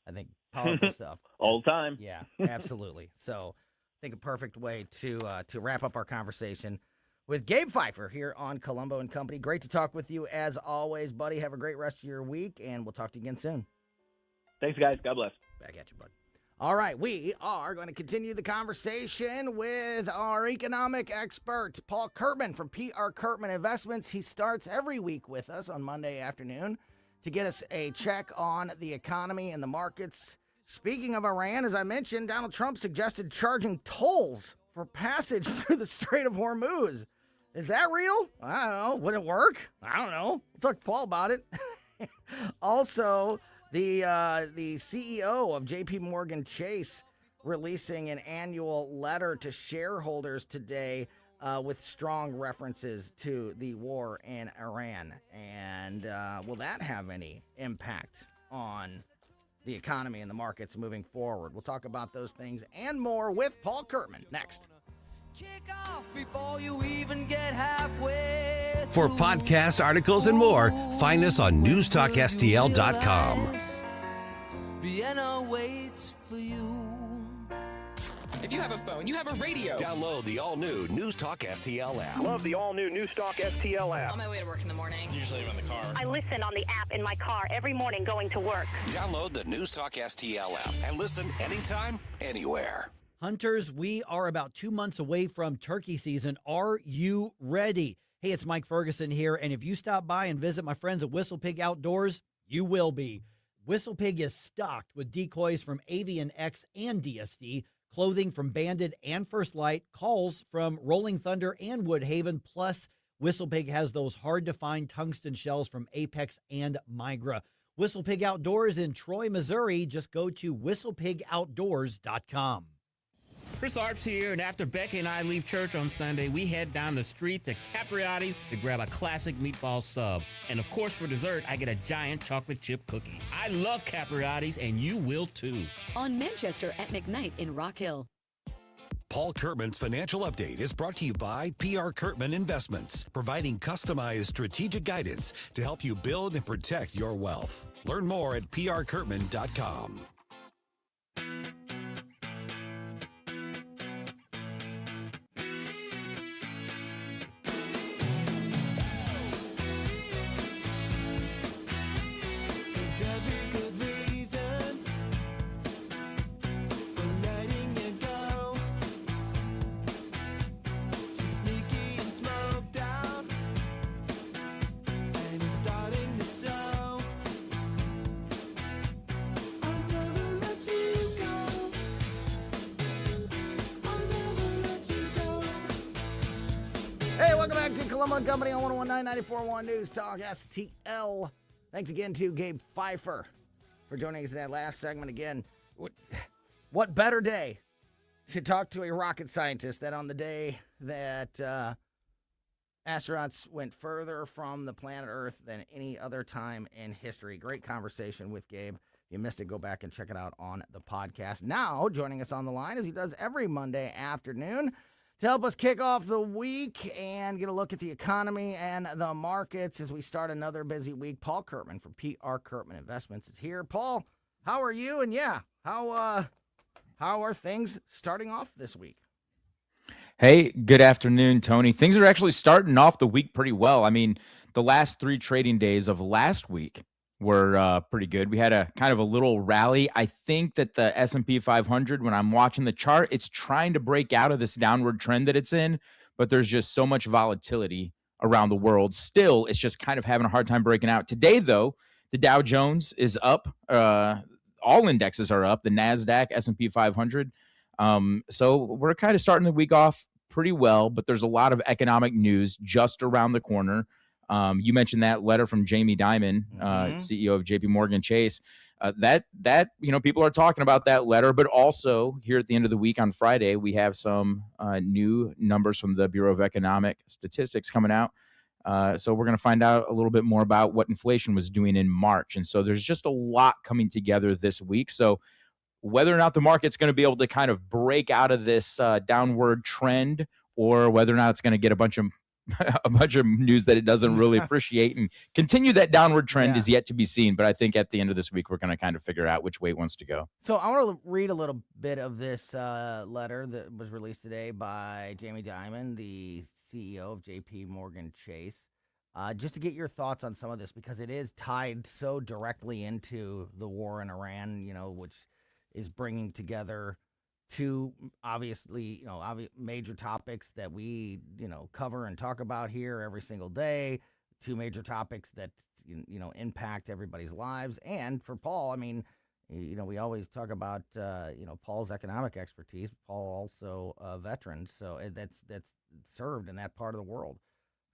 I think powerful stuff. All the time. Yeah, absolutely. So I think a perfect way to wrap up our conversation with Gabe Phifer here on Colombo and Company. Great to talk with you as always, buddy. Have a great rest of your week, and we'll talk to you again soon. Thanks, guys. God bless. Back at you, bud. All right, we are going to continue the conversation with our economic expert, Paul Curtman from PR Curtman Investments. He starts every week with us on Monday afternoon to get us a check on the economy and the markets. Speaking of Iran, as I mentioned, Donald Trump suggested charging tolls for passage through the Strait of Hormuz. Is that real? I don't know. Would it work? I don't know. We'll talk to Paul about it. Also, the CEO of J.P. Morgan Chase releasing an annual letter to shareholders today with strong references to the war in Iran. And will that have any impact on the economy and the markets moving forward? We'll talk about those things and more with Paul Curtman next. Kick off before you even get halfway. For podcast articles and more, find us on newstalkstl.com. Vienna waits for you. If you have a phone, you have a radio. Download the all-new News Talk STL app. Love the all-new News Talk STL app. On my way to work in the morning. Usually I'm in the car. I listen on the app in my car every morning going to work. Download the News Talk STL app and listen anytime, anywhere. Hunters, we are about 2 months away from turkey season. Are you ready? Hey, it's Mike Ferguson here, and if you stop by and visit my friends at Whistle Pig Outdoors, you will be. WhistlePig is stocked with decoys from Avian X and DSD, clothing from Bandit and First Light, calls from Rolling Thunder and Woodhaven, plus WhistlePig has those hard-to-find tungsten shells from Apex and Migra. WhistlePig Outdoors in Troy, Missouri. Just go to whistlepigoutdoors.com. Chris Arps here, and after Becky and I leave church on Sunday, we head down the street to Capriotti's to grab a classic meatball sub. And of course, for dessert, I get a giant chocolate chip cookie. I love Capriotti's, and you will too. On Manchester at McKnight in Rock Hill. Paul Curtman's financial update is brought to you by PR Curtman Investments, providing customized strategic guidance to help you build and protect your wealth. Learn more at prcurtman.com. Hey, welcome back to Colombo Company on 101.9 94.1 News Talk STL. Thanks again to Gabe Phifer for joining us in that last segment again. What better day to talk to a rocket scientist than on the day that astronauts went further from the planet Earth than any other time in history. Great conversation with Gabe. If you missed it, go back and check it out on the podcast. Now, joining us on the line, as he does every Monday afternoon, to help us kick off the week and get a look at the economy and the markets as we start another busy week, Paul Curtman from PR Curtman Investments is here. Paul, how are you? And how are things starting off this week? Hey, good afternoon, Tony. Things are actually starting off the week pretty well. I mean, the last 3 trading days of last week were pretty good. We had a kind of a little rally. I think that the S&P 500, when I'm watching the chart, it's trying to break out of this downward trend that it's in, but there's just so much volatility around the world. Still, it's just kind of having a hard time breaking out. Today, though, the Dow Jones is up. All indexes are up. The NASDAQ, S&P 500. So we're kind of starting the week off pretty well, but there's a lot of economic news just around the corner. You mentioned that letter from Jamie Dimon, CEO of JP Morgan Chase. That people are talking about that letter, but also here at the end of the week on Friday, we have some new numbers from the Bureau of Economic Statistics coming out. So we're going to find out a little bit more about what inflation was doing in March. And so there's just a lot coming together this week. So whether or not the market's going to be able to kind of break out of this downward trend, or whether or not it's going to get a bunch of news that it doesn't really appreciate and continue that downward trend is yet to be seen. But I think at the end of this week, we're going to kind of figure out which way it wants to go. So I want to read a little bit of this letter that was released today by Jamie Dimon, the CEO of JP Morgan Chase, just to get your thoughts on some of this, because it is tied so directly into the war in Iran, which is bringing together two obviously, major topics that we, cover and talk about here every single day. Two major topics that, impact everybody's lives. And for Paul, I mean, we always talk about, Paul's economic expertise. Paul also a veteran, so that's served in that part of the world.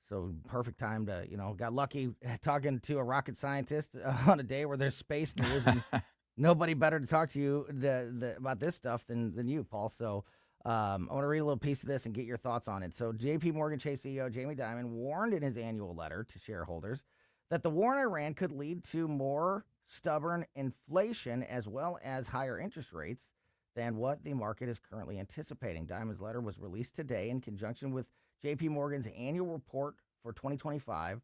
So perfect time to, got lucky talking to a rocket scientist on a day where there's space news and nobody better to talk to you about this stuff than you, Paul. So I want to read a little piece of this and get your thoughts on it. So JP Morgan Chase CEO Jamie Dimon warned in his annual letter to shareholders that the war in Iran could lead to more stubborn inflation as well as higher interest rates than what the market is currently anticipating. Dimon's letter was released today in conjunction with JP Morgan's annual report for 2025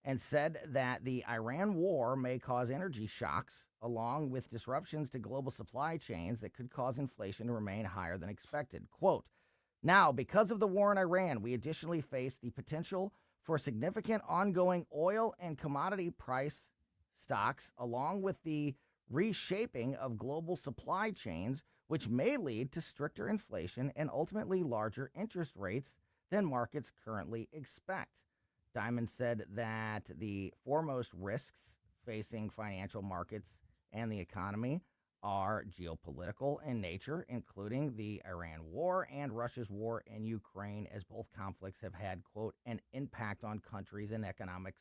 and said that the Iran war may cause energy shocks along with disruptions to global supply chains that could cause inflation to remain higher than expected. Quote, now, because of the war in Iran, we additionally face the potential for significant ongoing oil and commodity price stocks, along with the reshaping of global supply chains, which may lead to stricter inflation and ultimately larger interest rates than markets currently expect. Dimon said that the foremost risks facing financial markets and the economy are geopolitical in nature, including the Iran war and Russia's war in Ukraine, as both conflicts have had, quote, an impact on countries and economies,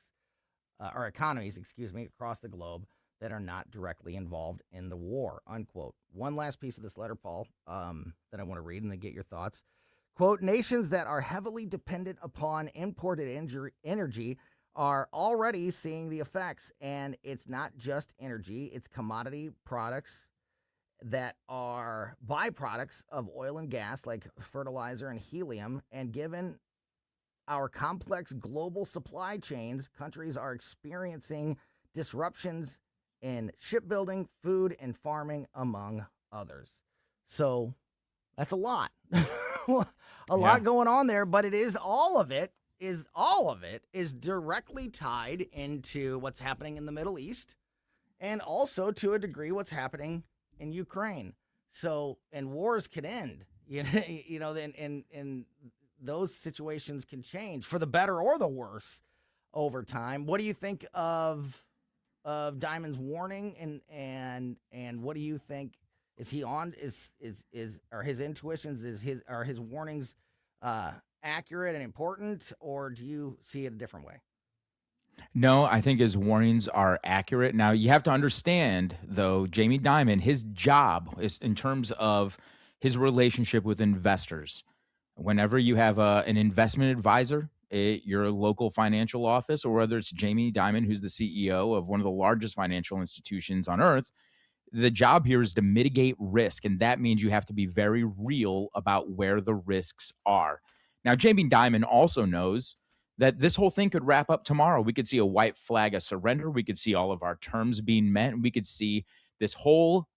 across the globe that are not directly involved in the war, unquote. One last piece of this letter, Paul, that I want to read and then get your thoughts. Quote, nations that are heavily dependent upon imported energy are already seeing the effects, and it's not just energy, it's commodity products that are byproducts of oil and gas, like fertilizer and helium, and given our complex global supply chains, countries are experiencing disruptions in shipbuilding, food, and farming, among others. So that's a lot. A lot going on there, but it is all of it is directly tied into what's happening in the Middle East and also to a degree what's happening in Ukraine. So, and wars can end, and those situations can change for the better or the worse over time. What do you think of Diamond's warning, and what do you think? Is he on? Are his intuitions, are his warnings accurate and important, or do you see it a different way? No, I think his warnings are accurate. Now, you have to understand, though, Jamie Dimon, his job is in terms of his relationship with investors. Whenever you have an investment advisor at your local financial office, or whether it's Jamie Dimon, who's the CEO of one of the largest financial institutions on earth, the job here is to mitigate risk, and that means you have to be very real about where the risks are. Now, Jamie Dimon also knows that this whole thing could wrap up tomorrow. We could see a white flag of surrender. We could see all of our terms being met. And we could see this whole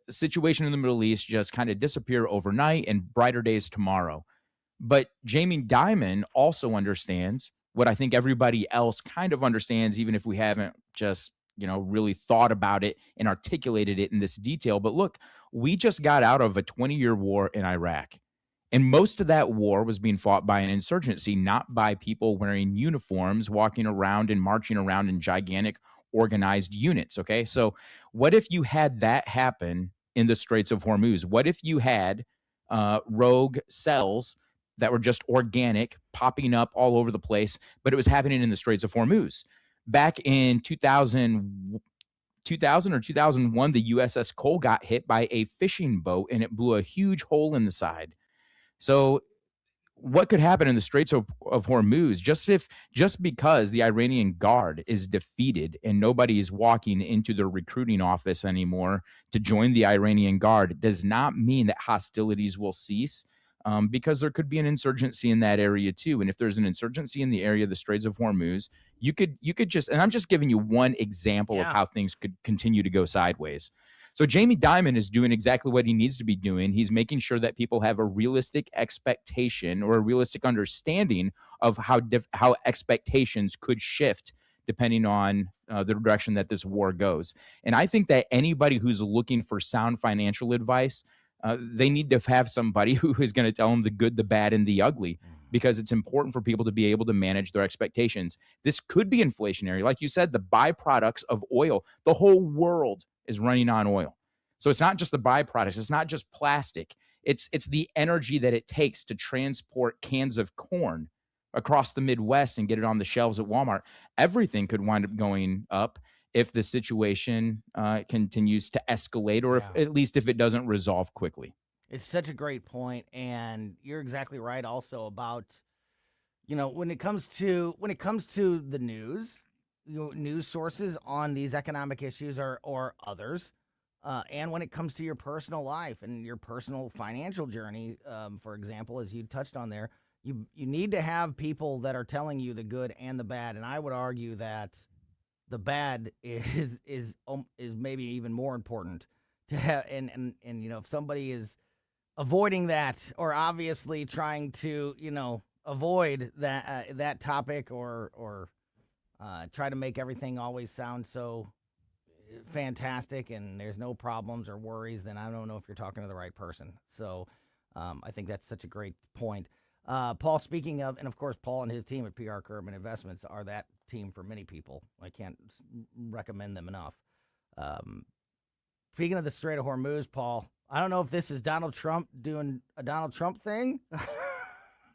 situation in the Middle East just kind of disappear overnight and brighter days tomorrow. But Jamie Dimon also understands what I think everybody else kind of understands, even if we haven't just really thought about it and articulated it in this detail. But look, we just got out of a 20-year war in Iraq. And most of that war was being fought by an insurgency, not by people wearing uniforms, walking around and marching around in gigantic organized units, okay? So what if you had that happen in the Straits of Hormuz? What if you had rogue cells that were just organic, popping up all over the place, but it was happening in the Straits of Hormuz? Back in 2000 or 2001, the USS Cole got hit by a fishing boat, and it blew a huge hole in the side. So what could happen in the Straits of Hormuz just because the Iranian Guard is defeated and nobody is walking into their recruiting office anymore to join the Iranian Guard does not mean that hostilities will cease, because there could be an insurgency in that area too. And if there's an insurgency in the area of the Straits of Hormuz, you could just, and I'm just giving you one example of how things could continue to go sideways. So Jamie Dimon is doing exactly what he needs to be doing. He's making sure that people have a realistic expectation or a realistic understanding of how expectations could shift depending on the direction that this war goes. And I think that anybody who's looking for sound financial advice, they need to have somebody who is going to tell them the good, the bad, and the ugly, because it's important for people to be able to manage their expectations. This could be inflationary. Like you said, the byproducts of oil, the whole world is running on oil. So it's not just the byproducts. It's not just plastic. It's the energy that it takes to transport cans of corn across the Midwest and get it on the shelves at Walmart. Everything could wind up going up if the situation continues to escalate, or at least if it doesn't resolve quickly. It's such a great point, and you're exactly right also about, when it comes to the news, news sources on these economic issues or others, and when it comes to your personal life and your personal financial journey, for example, as you touched on there, you need to have people that are telling you the good and the bad. And I would argue that the bad is maybe even more important to have. And if somebody is avoiding that, or obviously trying to avoid that topic, or try to make everything always sound so fantastic and there's no problems or worries, then I don't know if you're talking to the right person. So I think that's such a great point. Paul, speaking of, and of course, Paul and his team at PR Curtman Investments are that team for many people. I can't recommend them enough. Speaking of the Strait of Hormuz, Paul, I don't know if this is Donald Trump doing a Donald Trump thing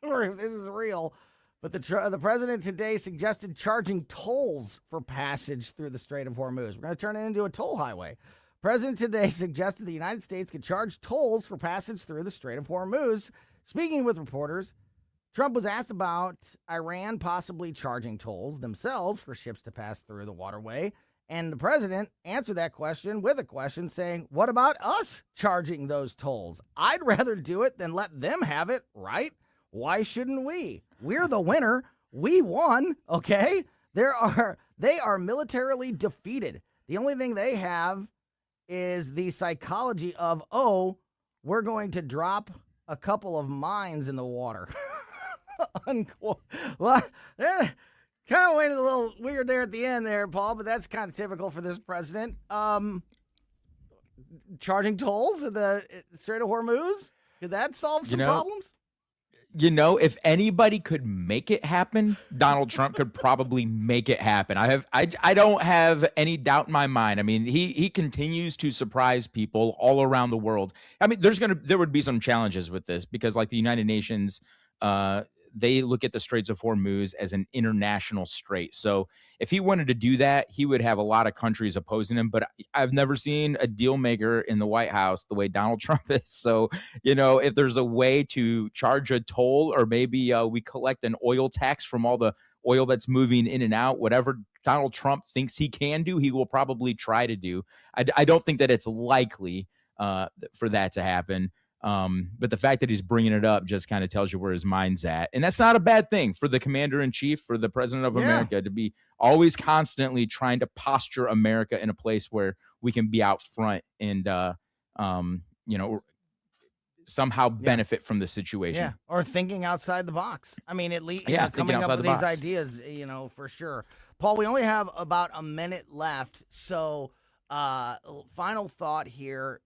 or if this is real, but the president today suggested charging tolls for passage through the Strait of Hormuz. We're going to turn it into a toll highway. President today suggested the United States could charge tolls for passage through the Strait of Hormuz. Speaking with reporters, Trump was asked about Iran possibly charging tolls themselves for ships to pass through the waterway. And the president answered that question with a question saying, what about us charging those tolls? I'd rather do it than let them have it, right? Why shouldn't we? We're the winner. We won, okay? They are militarily defeated. The only thing they have is the psychology of, oh, we're going to drop a couple of mines in the water. Unquote. Well, kind of went a little weird there at the end there, Paul, but that's kind of typical for this president. Charging tolls at the Strait of Hormuz? Could that solve some problems? If anybody could make it happen, Donald Trump could probably make it happen. I don't have any doubt in my mind. I mean, he continues to surprise people all around the world. I mean, there would be some challenges with this because, like the United Nations, they look at the Straits of Hormuz as an international strait. So if he wanted to do that, he would have a lot of countries opposing him. But I've never seen a deal maker in the White House the way Donald Trump is. So, if there's a way to charge a toll or maybe we collect an oil tax from all the oil that's moving in and out, whatever Donald Trump thinks he can do, he will probably try to do. I don't think that it's likely for that to happen. But the fact that he's bringing it up just kind of tells you where his mind's at. And that's not a bad thing for the commander-in-chief, for the president of America to be always constantly trying to posture America in a place where we can be out front and, somehow benefit from the situation. Yeah, or thinking outside the box. I mean, at least coming up with these ideas, for sure. Paul, we only have about a minute left, so final thought here,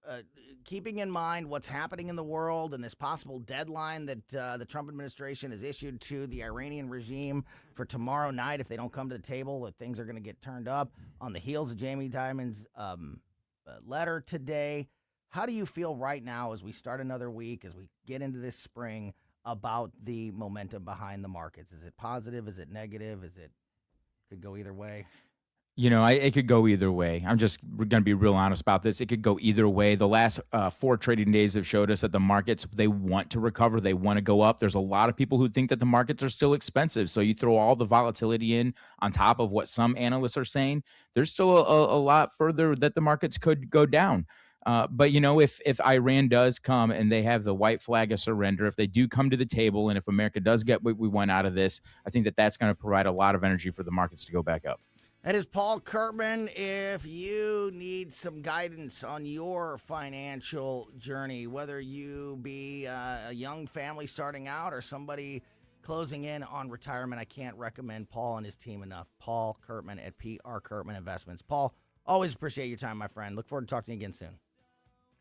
keeping in mind what's happening in the world and this possible deadline that the Trump administration has issued to the Iranian regime for tomorrow night. If they don't come to the table, that things are going to get turned up on the heels of Jamie Dimon's letter today. How do you feel right now as we start another week, as we get into this spring, about the momentum behind the markets? Is it positive? Is it negative? Could go either way? It could go either way. I'm just going to be real honest about this. It could go either way. The last 4 trading days have showed us that the markets, they want to recover. They want to go up. There's a lot of people who think that the markets are still expensive. So you throw all the volatility in on top of what some analysts are saying, there's still a lot further that the markets could go down. But if Iran does come and they have the white flag of surrender, if they do come to the table, and if America does get what we want out of this, I think that that's going to provide a lot of energy for the markets to go back up. That is Paul Curtman. If you need some guidance on your financial journey, whether you be a young family starting out or somebody closing in on retirement, I can't recommend Paul and his team enough. Paul Curtman at PR Curtman Investments. Paul, always appreciate your time, my friend. Look forward to talking to you again soon.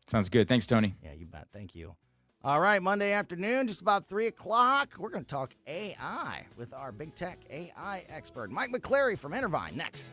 Sounds good. Thanks, Tony. Yeah, you bet. Thank you. All right, Monday afternoon, just about 3 o'clock, we're going to talk AI with our big tech AI expert, Mike McClary from Intervine, next.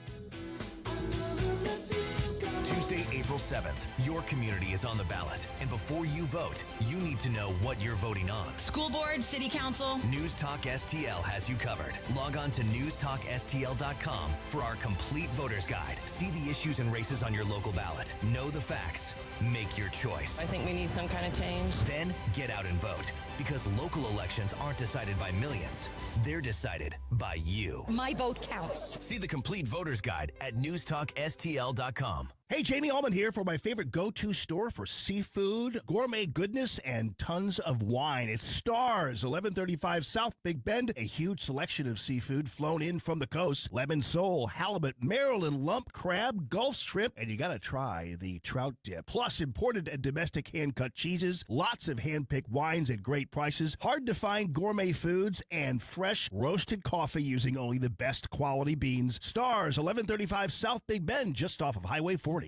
Tuesday, April 7th, your community is on the ballot. And before you vote, you need to know what you're voting on. School board, city council. News Talk STL has you covered. Log on to newstalkstl.com for our complete voter's guide. See the issues and races on your local ballot. Know the facts. Make your choice. I think we need some kind of change. Then get out and vote. Because local elections aren't decided by millions. They're decided by you. My vote counts. See the complete voter's guide at newstalkstl.com. Hey, Jamie Allman here for my favorite go-to store for seafood, gourmet goodness, and tons of wine. It's Stars, 1135 South Big Bend. A huge selection of seafood flown in from the coast. Lemon sole, halibut, Maryland lump crab, Gulf shrimp, and you gotta try the trout dip. Plus, imported and domestic hand-cut cheeses, lots of hand-picked wines at great prices, hard-to-find gourmet foods, and fresh roasted coffee using only the best quality beans. Stars, 1135 South Big Bend, just off of Highway 40.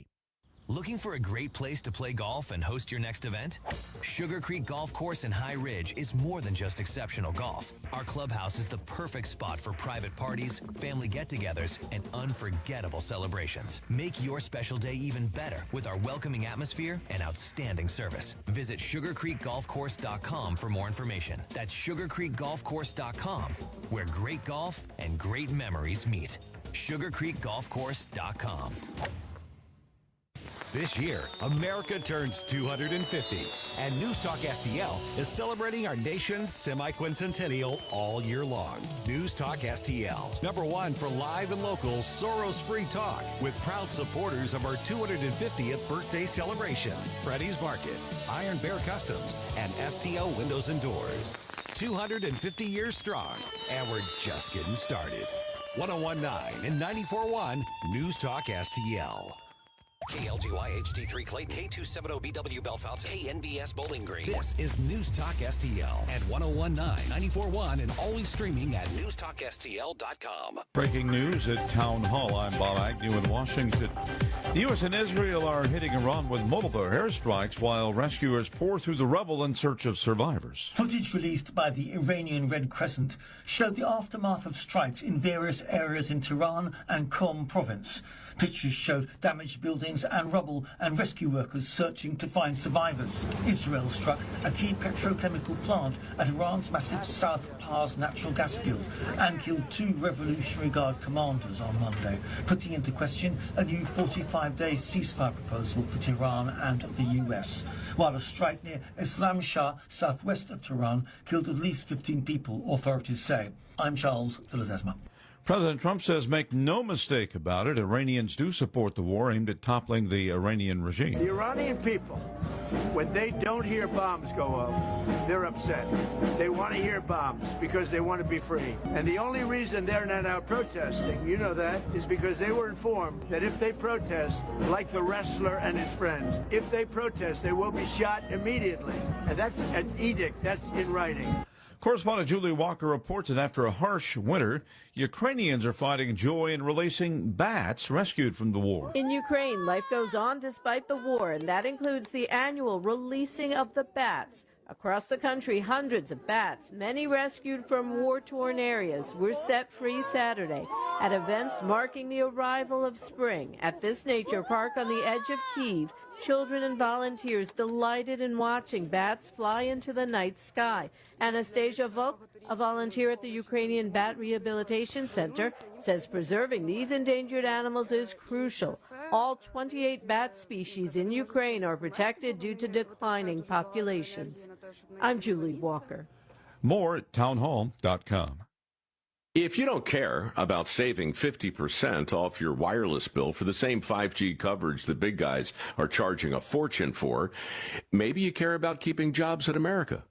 Looking for a great place to play golf and host your next event? Sugar Creek Golf Course in High Ridge is more than just exceptional golf. Our clubhouse is the perfect spot for private parties, family get-togethers, and unforgettable celebrations. Make your special day even better with our welcoming atmosphere and outstanding service. Visit sugarcreekgolfcourse.com for more information. That's sugarcreekgolfcourse.com, where great golf and great memories meet. sugarcreekgolfcourse.com. This year, America turns 250, and News Talk STL is celebrating our nation's semi-quincentennial all year long. News Talk STL, #1 for live and local Soros-free talk, with proud supporters of our 250th birthday celebration. Freddy's Market, Iron Bear Customs, and STL Windows and Doors. 250 years strong, and we're just getting started. 101.9 and 94.1 News Talk STL. KLGY HD3 Clayton, K270BW Bellefonte, KNBS Bowling Green. This is News Talk STL at 101.9, 94.1, and always streaming at newstalkstl.com. Breaking news at Town Hall. I'm Bob Agnew in Washington. The U.S. and Israel are hitting Iran with multiple airstrikes while rescuers pour through the rubble in search of survivors. Footage released by the Iranian Red Crescent showed the aftermath of strikes in various areas in Tehran and Qom province. Pictures showed damaged buildings and rubble and rescue workers searching to find survivors. Israel struck a key petrochemical plant at Iran's massive South Pars natural gas field and killed 2 Revolutionary Guard commanders on Monday, putting into question a new 45-day ceasefire proposal for Tehran and the US. While a strike near Islam Shah, southwest of Tehran, killed at least 15 people, authorities say. I'm Charles de Ledesma. President Trump says make no mistake about it, Iranians do support the war aimed at toppling the Iranian regime. The Iranian people, when they don't hear bombs go off, they're upset. They want to hear bombs because they want to be free. And the only reason they're not out protesting, you know that, is because they were informed that if they protest, like the wrestler and his friends, if they protest, they will be shot immediately. And that's an edict. That's in writing. Correspondent Julie Walker reports that after a harsh winter, Ukrainians are finding joy in releasing bats rescued from the war. In Ukraine, life goes on despite the war, and that includes the annual releasing of the bats. Across the country, hundreds of bats, many rescued from war-torn areas, were set free Saturday at events marking the arrival of spring. At this nature park on the edge of Kyiv, children and volunteers delighted in watching bats fly into the night sky. Anastasia Vok, a volunteer at the Ukrainian Bat Rehabilitation Center, says preserving these endangered animals is crucial. All 28 bat species in Ukraine are protected due to declining populations. I'm Julie Walker. More at townhall.com. If you don't care about saving 50% off your wireless bill for the same 5G coverage the big guys are charging a fortune for, maybe you care about keeping jobs in America.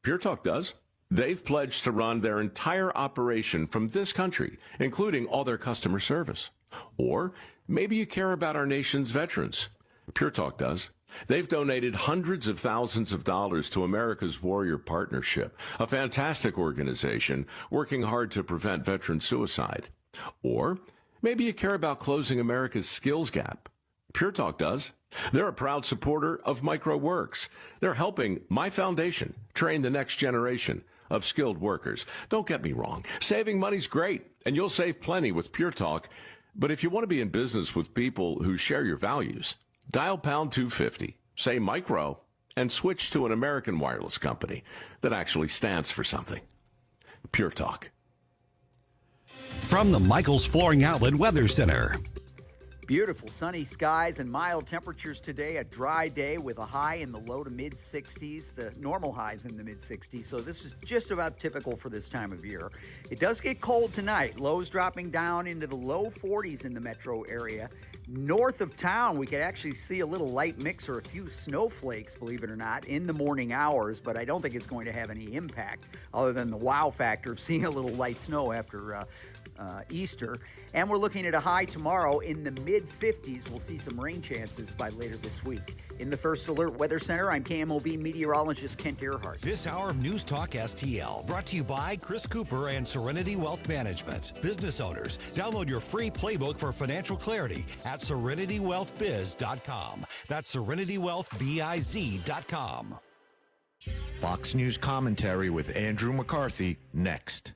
Pure Talk does. They've pledged to run their entire operation from this country, including all their customer service. Or maybe you care about our nation's veterans. Pure Talk does. They've donated hundreds of thousands of dollars to America's Warrior Partnership, a fantastic organization working hard to prevent veteran suicide. Or maybe you care about closing America's skills gap. Pure Talk does. They're a proud supporter of MicroWorks. They're helping my foundation train the next generation of skilled workers. Don't get me wrong. Saving money's great, and you'll save plenty with Pure Talk. But if you want to be in business with people who share your values, dial pound 250, say micro, and switch to an American wireless company that actually stands for something. Pure Talk. From the Michaels Flooring Outlet Weather Center. Beautiful sunny skies and mild temperatures today. A dry day with a high in the low to mid 60s. The normal highs in the mid 60s. So this is just about typical for this time of year. It does get cold tonight. Lows dropping down into the low 40s in the metro area. North of town, we could actually see a little light mix or a few snowflakes, believe it or not, in the morning hours, but I don't think it's going to have any impact other than the wow factor of seeing a little light snow after Easter. And we're looking at a high tomorrow in the mid-50s. We'll see some rain chances by later this week. In the First Alert Weather Center, I'm KMOV meteorologist Kent Earhart. This hour of News Talk STL brought to you by Chris Cooper and Serenity Wealth Management. Business owners, download your free playbook for financial clarity at SerenityWealthBiz.com. That's SerenityWealthBiz.com. Fox News commentary with Andrew McCarthy next.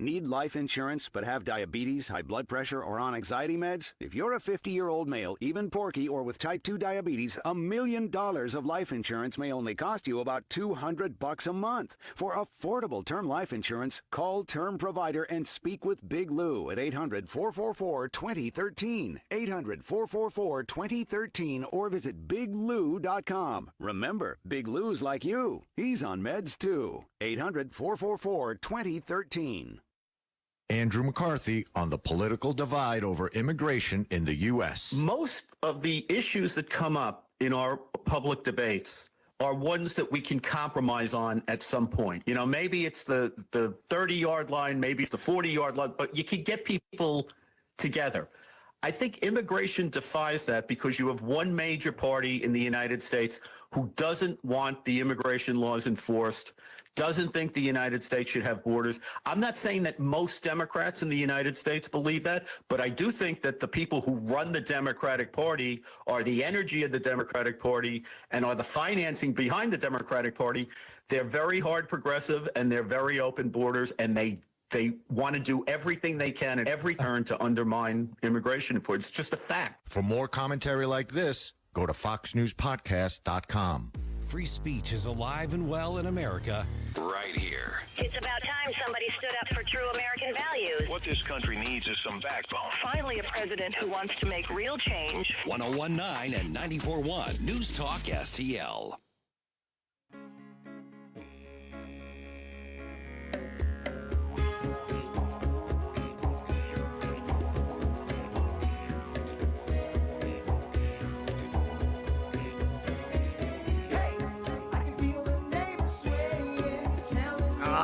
Need life insurance but have diabetes, high blood pressure, or on anxiety meds? If you're a 50-year-old male, even porky, or with type 2 diabetes, $1 million of life insurance may only cost you about $200 a month. For affordable term life insurance, call Term Provider and speak with Big Lou at 800-444-2013, 800-444-2013, or visit biglou.com. Remember, Big Lou's like you. He's on meds too. 800-444-2013. Andrew McCarthy on the political divide over immigration in the U.S. Most of the issues that come up in our public debates are ones that we can compromise on at some point. You know, maybe it's the 30-yard line, maybe it's the 40-yard line, but you can get people together. I think immigration defies that because you have one major party in the United States who doesn't want the immigration laws enforced, doesn't think the United States should have borders. I'm not saying that most Democrats in the United States believe that, but I do think that the people who run the Democratic Party are the energy of the Democratic Party and are the financing behind the Democratic Party. They're very hard progressive and they're very open borders, and they want to do everything they can at every turn to undermine immigration enforcement. It's just a fact. For more commentary like this, go to foxnewspodcast.com. Free speech is alive and well in America right here. It's about time somebody stood up for true American values. What this country needs is some backbone. Finally, a president who wants to make real change. 101.9 and 94.1 News Talk STL.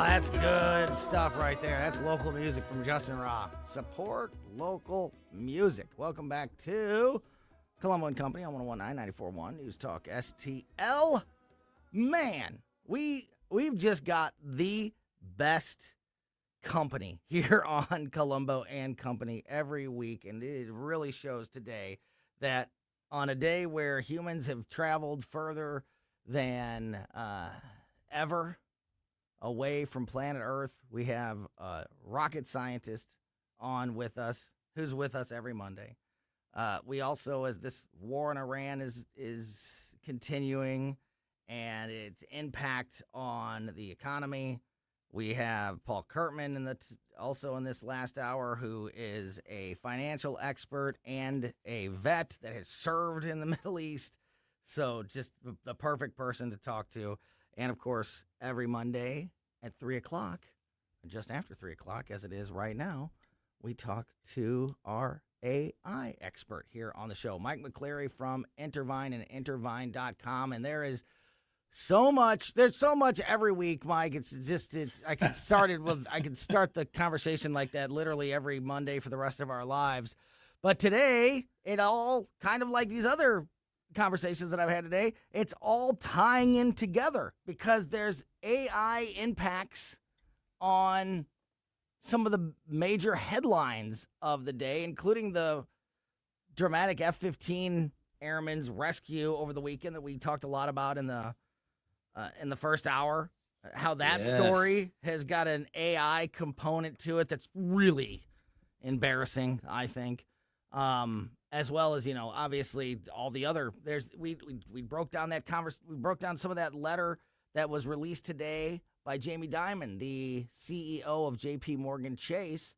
That's good stuff right there. That's local music from Justin Rock. Support local music. Welcome back to Colombo Company on 101.9, 94.1 News Talk STL. Man, we've just got the best company here on Colombo and Company every week, and it really shows today that on a day where humans have traveled further than ever away from planet Earth, we have a rocket scientist on with us, who's with us every Monday. We also, as this war in Iran is continuing and its impact on the economy, we have Paul Curtman also in this last hour, who is a financial expert and a vet that has served in the Middle East. So just the perfect person to talk to. And, of course, every Monday at 3 o'clock, just after 3 o'clock, as it is right now, we talk to our AI expert here on the show, Mike McClary from Intervine and Intervine.com. And there's so much every week, Mike. I could start the conversation like that literally every Monday for the rest of our lives. But today, it all kind of like these other conversations that I've had today, it's all tying in together because there's AI impacts on some of the major headlines of the day, including the dramatic F-15 airmen's rescue over the weekend that we talked a lot about in the first hour. How that story has got an AI component to it that's really embarrassing, I think. As well as, obviously all the other, we broke down we broke down some of that letter that was released today by Jamie Dimon, the CEO of JP Morgan Chase,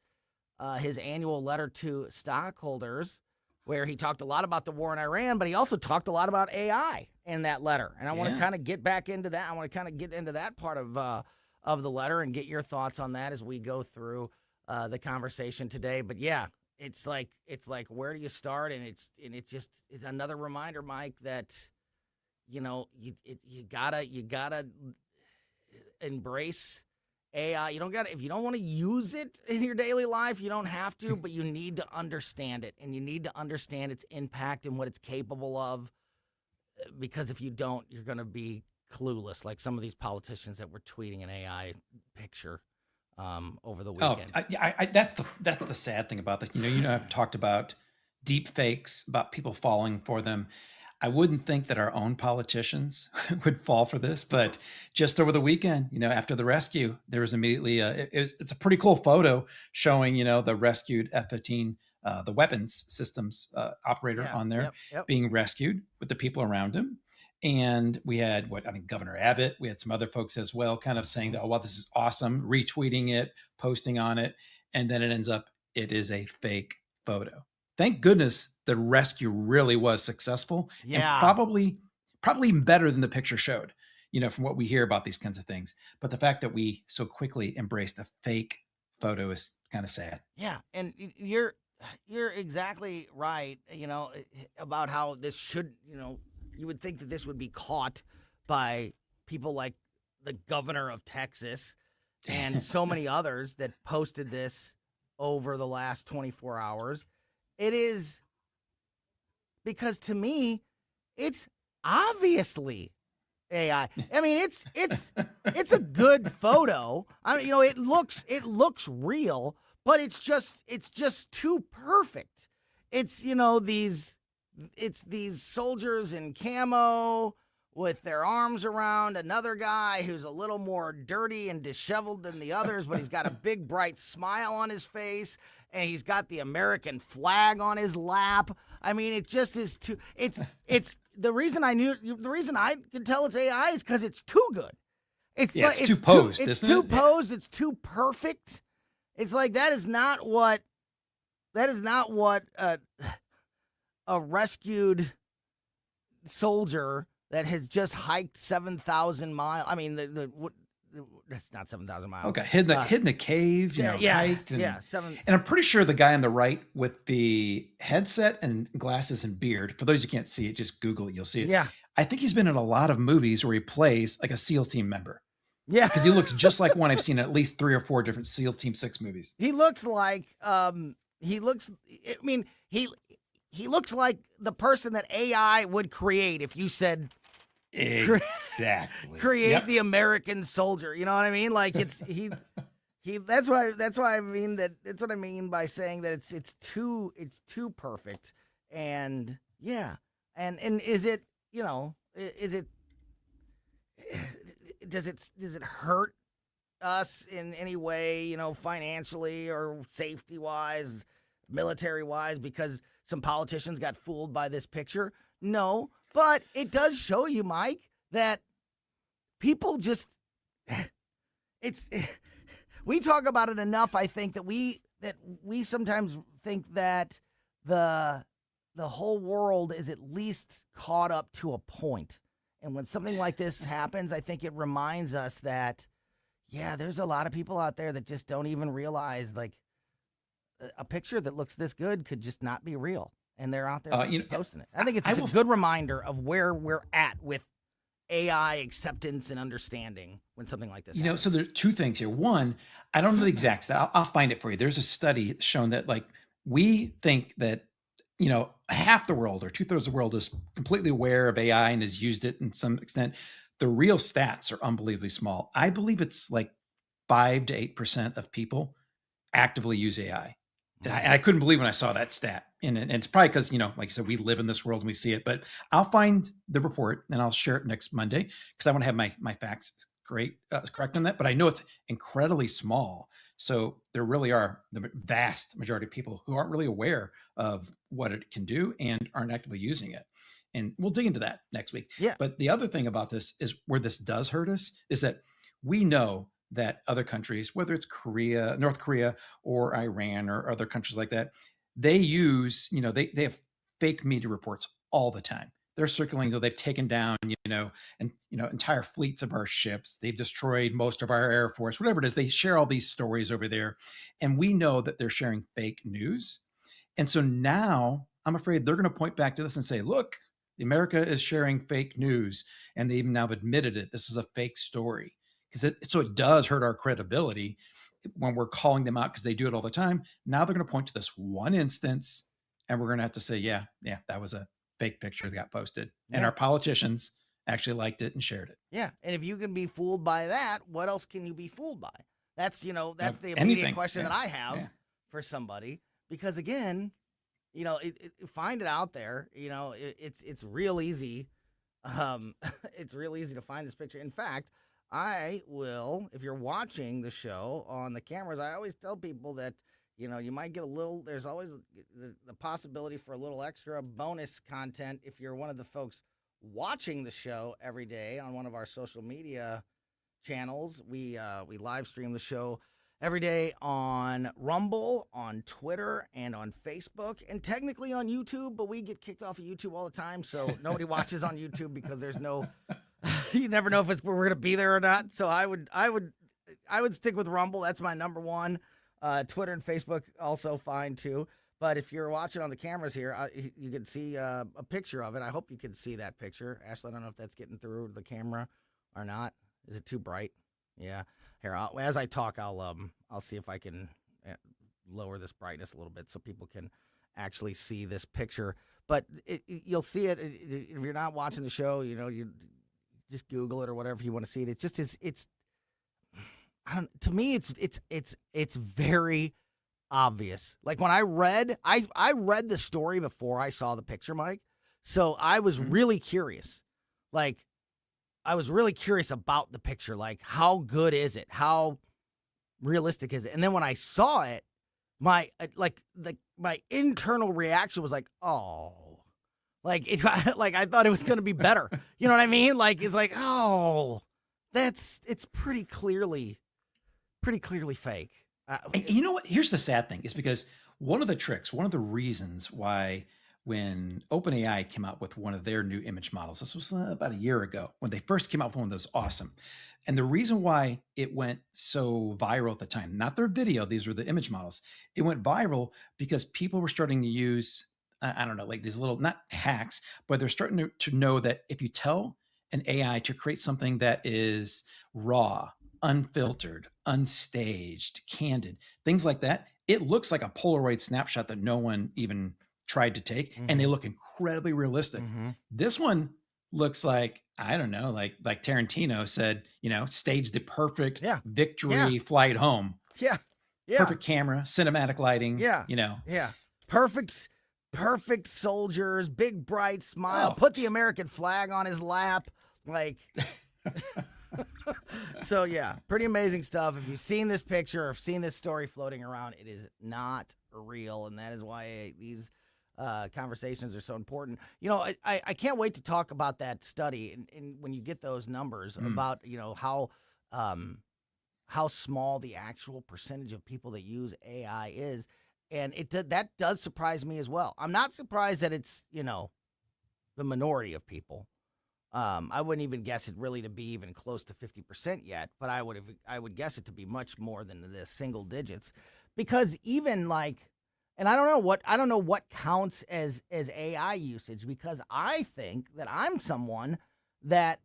his annual letter to stockholders, where he talked a lot about the war in Iran, but he also talked a lot about AI in that letter. And I want to kind of get back into that. I want to kind of get into that part of the letter and get your thoughts on that as we go through the conversation today. But yeah, it's like where do you start? And it's another reminder, Mike, that you gotta embrace AI, if you don't want to use it in your daily life, you don't have to, but you need to understand it, and you need to understand its impact and what it's capable of, because if you don't, you're going to be clueless, like some of these politicians that were tweeting an AI picture over the weekend. That's the sad thing about that. I've talked about deep fakes, about people falling for them. I wouldn't think that our own politicians would fall for this, but just over the weekend, after the rescue, there was immediately it's a pretty cool photo showing, the rescued F-15, the weapons systems operator on there being rescued with the people around him. And we had Governor Abbott, we had some other folks as well, kind of saying that, oh, well, this is awesome, retweeting it, posting on it. And then it is a fake photo. Thank goodness the rescue really was successful, and probably even better than the picture showed, from what we hear about these kinds of things. But the fact that we so quickly embraced a fake photo is kind of sad. Yeah, and you're exactly right, about how this should, you would think that this would be caught by people like the governor of Texas and so many others that posted this over the last 24 hours. It is because, to me, it's obviously AI. I mean, it's a good photo. It looks real, but it's just too perfect. It's these soldiers in camo with their arms around another guy who's a little more dirty and disheveled than the others, but he's got a big bright smile on his face, and he's got the American flag on his lap. I mean, it just is too. It's the reason I can tell it's AI is because it's too good. It's too posed. It's too posed. It's too perfect. It's like that is not what a rescued soldier that has just hiked 7,000 miles. I mean, it's not 7,000 miles. Okay, hidden the cave, hiked. And I'm pretty sure the guy on the right with the headset and glasses and beard, for those who can't see it, just Google it, you'll see it. Yeah. I think he's been in a lot of movies where he plays like a SEAL team member. Yeah. Because he looks just like one I've seen in at least 3 or 4 different SEAL Team 6 movies. He looks like, he looks like the person that AI would create if you said, exactly, create the American soldier. You know what I mean? Like it's he. That's why I mean that's what I mean by saying that it's too perfect. And and is it does it hurt us in any way, financially or safety wise, military wise, because some politicians got fooled by this picture? No, but it does show you, Mike, that people just we talk about it enough. I think that we sometimes think that the whole world is at least caught up to a point. And when something like this happens, I think it reminds us that, there's a lot of people out there that just don't even realize, like, a picture that looks this good could just not be real. And they're out there posting it. I think it's a good reminder of where we're at with AI acceptance and understanding when something like this happens. So there are 2 things here. One, I don't know the exact stat. I'll find it for you. There's a study shown that, like, we think that, half the world or 2/3 of the world is completely aware of AI and has used it in some extent. The real stats are unbelievably small. I believe it's like 5 to 8% of people actively use AI. And I couldn't believe when I saw that stat. And it's probably because, like you said, we live in this world and we see it. But I'll find the report and I'll share it next Monday because I want to have my facts correct on that. But I know it's incredibly small. So there really are the vast majority of people who aren't really aware of what it can do and aren't actively using it. And we'll dig into that next week. Yeah. But the other thing about this is where this does hurt us is that we know that other countries, whether it's North Korea or Iran or other countries like that, they use, they have fake media reports all the time. They're circulating, they've taken down, entire fleets of our ships. They've destroyed most of our Air Force, whatever it is. They share all these stories over there. And we know that they're sharing fake news. And so now I'm afraid they're going to point back to this and say, look, America is sharing fake news. And they even now admitted it. This is a fake story. because so it does hurt our credibility when we're calling them out because they do it all the time. Now they're going to point to this one instance, and we're going to have to say, yeah, that was a fake picture that got posted, and our politicians actually liked it and shared it. Yeah, and if you can be fooled by that, what else can you be fooled by? That's the immediate Anything. question that I have for somebody, because again, find it out there. It's real easy. It's real easy to find this picture. In fact, I will, if you're watching the show on the cameras, I always tell people that, you might get there's always the possibility for a little extra bonus content if you're one of the folks watching the show every day on one of our social media channels. We live stream the show every day on Rumble, on Twitter, and on Facebook, and technically on YouTube, but we get kicked off of YouTube all the time, so nobody watches on YouTube because there's no you never know if we're going to be there or not. So I would stick with Rumble. That's my number one. Twitter and Facebook also fine too. But if you're watching on the cameras here, you can see a picture of it. I hope you can see that picture. Ashley, I don't know if that's getting through the camera or not. Is it too bright? Yeah. Here, as I talk, I'll see if I can lower this brightness a little bit so people can actually see this picture. But you'll see it if you're not watching the show. You just Google it or whatever you want to see it. It just is. To me, it's very obvious. Like when I read the story before I saw the picture, Mike. So I was really curious. Like I was really curious about the picture. Like how good is it? How realistic is it? And then when I saw it, my internal reaction was like, oh, like it's like I thought it was going to be better. You know what I mean? Like it's like, oh, it's pretty clearly fake. You know what? Here's the sad thing is because one of the reasons why when OpenAI came out with one of their new image models, this was about a year ago when they first came out with one of those awesome. And the reason why it went so viral at the time, not their video, these were the image models. It went viral because people were starting to use, I don't know, like these little, not hacks, but they're starting to know that if you tell an AI to create something that is raw, unfiltered, unstaged, candid, things like that, it looks like a Polaroid snapshot that no one even tried to take, and they look incredibly realistic. This one looks like, I don't know, like Tarantino said, stage the perfect victory flight home. Yeah. Perfect camera, cinematic lighting. Yeah. Perfect soldiers, big bright smile, put the American flag on his lap. Like, so yeah, pretty amazing stuff. If you've seen this picture or seen this story floating around, it is not real. And that is why these conversations are so important. I can't wait to talk about that study and when you get those numbers about, how small the actual percentage of people that use AI is. And that does surprise me as well. I'm not surprised that it's, the minority of people. I wouldn't even guess it really to be even close to 50% yet, but I would guess it to be much more than the single digits, because even like, and I don't know what counts as AI usage, because I think that I'm someone that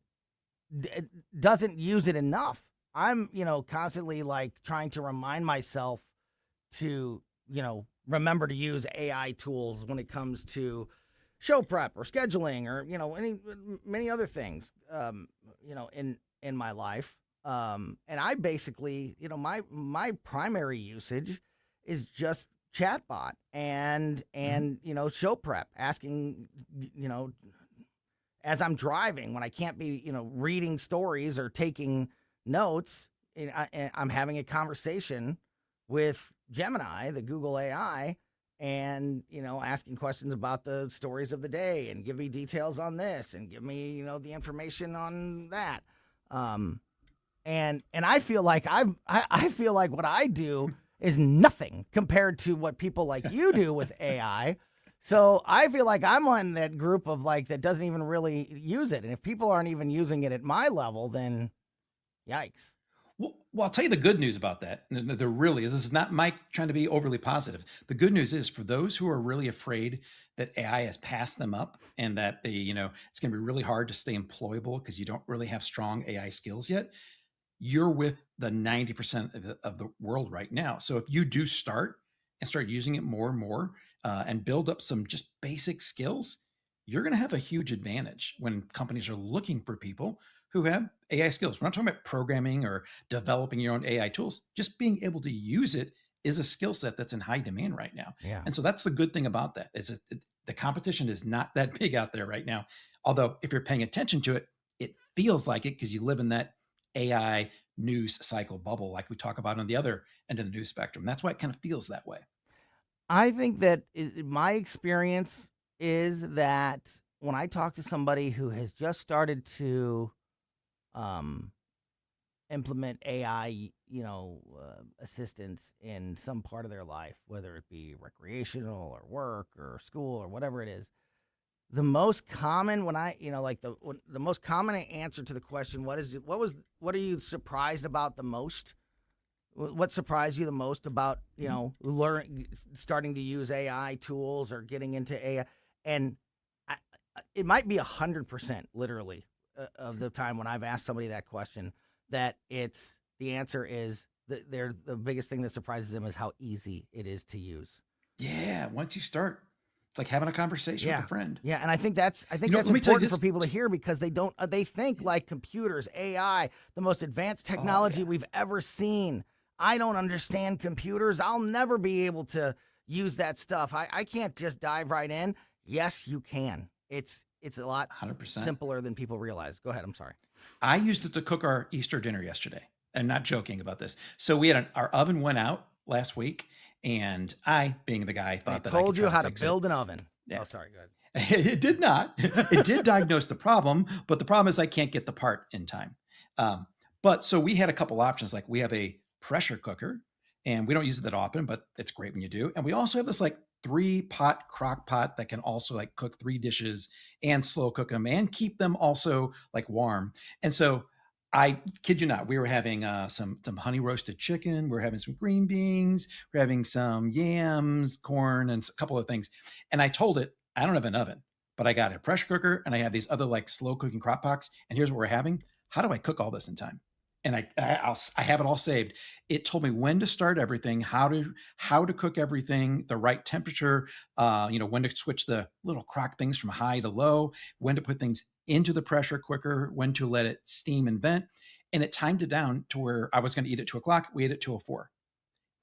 doesn't use it enough. I'm, constantly like trying to remind myself to, remember to use AI tools when it comes to show prep or scheduling or, many other things, in my life. And I basically, my primary usage is just chatbot and show prep, asking, as I'm driving when I can't be, reading stories or taking notes, I'm having a conversation with Gemini, the Google AI, and, asking questions about the stories of the day and give me details on this and give me, the information on that. And I feel like I feel like what I do is nothing compared to what people like you do with AI. So I feel like I'm on that group of like that doesn't even really use it. And if people aren't even using it at my level, then yikes. Well, I'll tell you the good news about that. There really is. This is not Mike trying to be overly positive. The good news is for those who are really afraid that AI has passed them up and that they, it's going to be really hard to stay employable because you don't really have strong AI skills yet. you're with the 90% of the world right now. So if you do start using it more and more and build up some just basic skills, you're going to have a huge advantage when companies are looking for people who have AI skills. We're not talking about programming or developing your own AI tools. Just being able to use it is a skill set that's in high demand right now. Yeah. And so that's the good thing about that is the competition is not that big out there right now. Although if you're paying attention to it, it feels like it because you live in that AI news cycle bubble like we talk about on the other end of the news spectrum. That's why it kind of feels that way. I think that my experience is that when I talk to somebody who has just started to implement AI, assistance in some part of their life, whether it be recreational or work or school or whatever it is, the most common the most common answer to the question, what are you surprised about the most? What surprised you the most about, starting to use AI tools or getting into AI? And it might be 100% literally of the time when I've asked somebody that question, that the answer is the biggest thing that surprises them is how easy it is to use. Yeah. Once you start, it's like having a conversation with a friend. Yeah, and I think that's important for people to hear because they think like computers, AI, the most advanced technology we've ever seen. I don't understand computers. I'll never be able to use that stuff. I can't just dive right in. Yes, you can. It's a lot 100% simpler than people realize. Go ahead. I'm sorry. I used it to cook our Easter dinner yesterday. I'm not joking about this. So we had our oven went out last week, and I, being the guy, thought that I told could you try how to build an oven. Yeah. Oh, sorry. Go ahead. It did not. It did diagnose the problem, but the problem is I can't get the part in time. But so we had a couple options. Like we have a pressure cooker, and we don't use it that often, but it's great when you do. And we also have this like 3-pot crock pot that can also like cook 3 dishes and slow cook them and keep them also like warm. And so I kid you not, we were having some honey roasted chicken. We're having some green beans. We're having some yams, corn, and a couple of things. And I told it, I don't have an oven, but I got a pressure cooker and I have these other like slow cooking crock pots. And here's what we're having. How do I cook all this in time? And I have it all saved. It told me when to start everything, how to cook everything, the right temperature, when to switch the little crock things from high to low, when to put things into the pressure cooker, when to let it steam and vent. And it timed it down to where I was going to eat at 2:00. We ate at 2:04.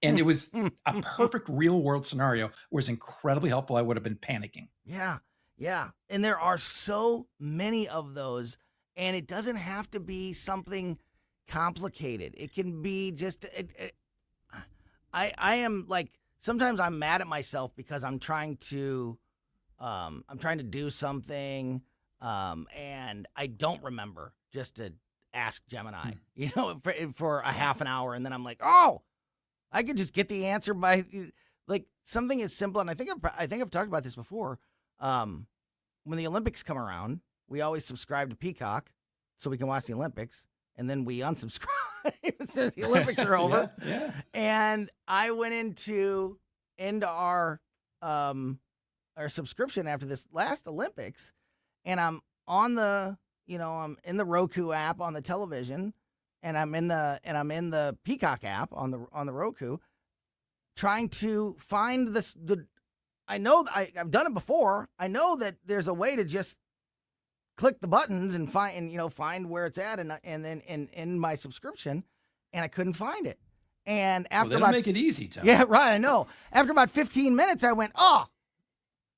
And it was a perfect real world scenario where it was incredibly helpful. I would have been panicking. Yeah. Yeah. And there are so many of those, and it doesn't have to be something complicated. It can be just I am like, sometimes I'm mad at myself because I'm trying to do something and I don't remember just to ask Gemini, for a half an hour, and then I'm like, oh, I could just get the answer by like something as simple. And I think I've talked about this before. When the Olympics come around, we always subscribe to Peacock so we can watch the Olympics. And then we unsubscribe as soon as the Olympics are over. Yeah. And I went into our subscription after this last Olympics, and I'm on I'm in the Roku app on the television, and I'm in the Peacock app on the Roku, trying to find this. I know I've done it before. I know that there's a way to just click the buttons and find where it's at, and then in my subscription, and I couldn't find it. And after they don't make it easy, Tom. Yeah, right. I know. After about 15 minutes, I went,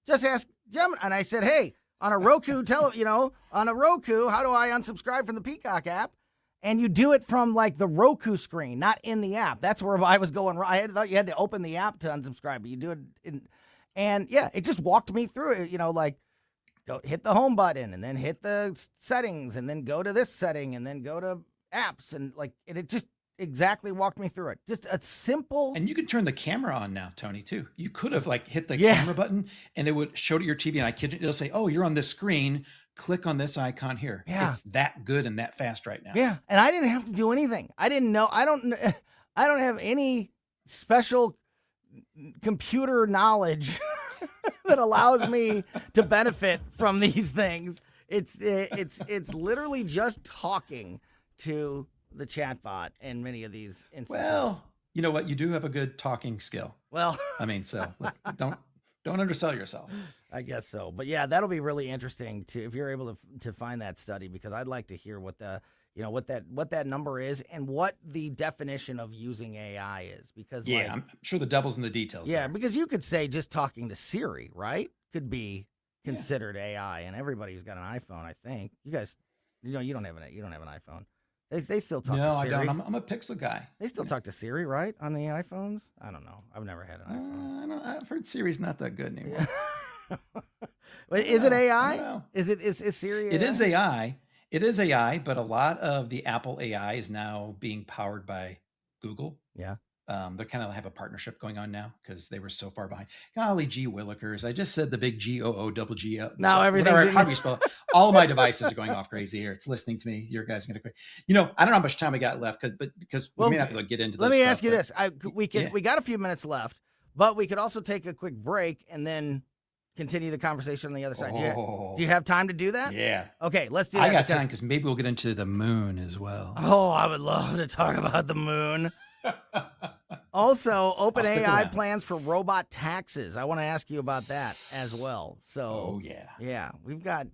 just ask Gemini. And I said, hey, on a Roku on a Roku, how do I unsubscribe from the Peacock app? And you do it from like the Roku screen, not in the app. That's where I was going. I thought you had to open the app to unsubscribe, but you do it and yeah, it just walked me through it. Like, go hit the home button and then hit the settings and then go to this setting and then go to apps, and like it just exactly walked me through it. Just a simple. And you can turn the camera on now, Tony, too. You could have like hit the camera button and it would show to your TV, and I kid you, it'll say, oh, you're on this screen. Click on this icon here. Yeah. It's that good and that fast right now. Yeah. And I didn't have to do anything. I didn't know. I don't have any special computer knowledge that allows me to benefit from these things. It's literally just talking to the chatbot in many of these instances. Well, you know what? You do have a good talking skill. Well, I mean, so don't undersell yourself. I guess so. But yeah, that'll be really interesting if you're able to find that study, because I'd like to hear what that number is and what the definition of using AI is. Because I'm sure the devil's in the details. Yeah, there. because you could say just talking to Siri, right, could be considered AI, and everybody who's got an iPhone, I think. You guys, you don't have an iPhone. They still talk to Siri. No, I don't. I'm a Pixel guy. They still talk to Siri, right, on the iPhones? I don't know. I've never had an iPhone. I've heard Siri's not that good anymore. Wait, is it AI? Is Siri AI? It is AI. It is AI, but a lot of the Apple AI is now being powered by Google. Yeah. They kind of have a partnership going on now because they were so far behind. Golly gee willikers. I just said the big G-O-O-double-G. Now everything's how do you spell it? All of my devices are going off crazy here. It's listening to me. Your guys are going to quit. I don't know how much time I got left because we may not be able to get into this. Let me ask you this. We got a few minutes left, but we could also take a quick break and then continue the conversation on the other side. Do you have time to do that? Yeah. Okay, let's do that. I got time because maybe we'll get into the moon as well. Oh, I would love to talk about the moon. Also, OpenAI plans for robot taxes. I want to ask you about that as well. So, yeah, we've got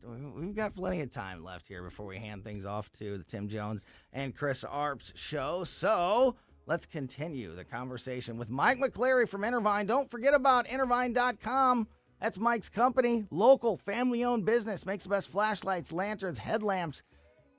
plenty of time left here before we hand things off to the Tim Jones and Chris Arps show. So, let's continue the conversation with Mike McClary from Intervine. Don't forget about Intervine.com. That's Mike's company, local, family-owned business, makes the best flashlights, lanterns, headlamps,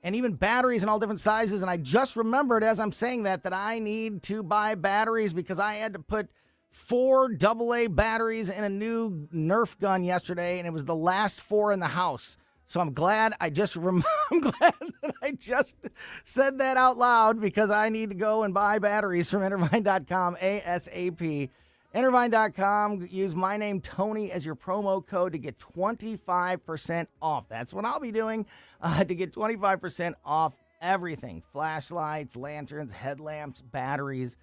and even batteries in all different sizes. And I just remembered as I'm saying that I need to buy batteries because I had to put 4 AA batteries in a new Nerf gun yesterday, and it was the last 4 in the house. So I'm glad I'm glad that I just said that out loud because I need to go and buy batteries from Intervine.com ASAP. Intervine.com, use my name, Tony, as your promo code to get 25% off. That's what I'll be doing to get 25% off everything. Flashlights, lanterns, headlamps, batteries,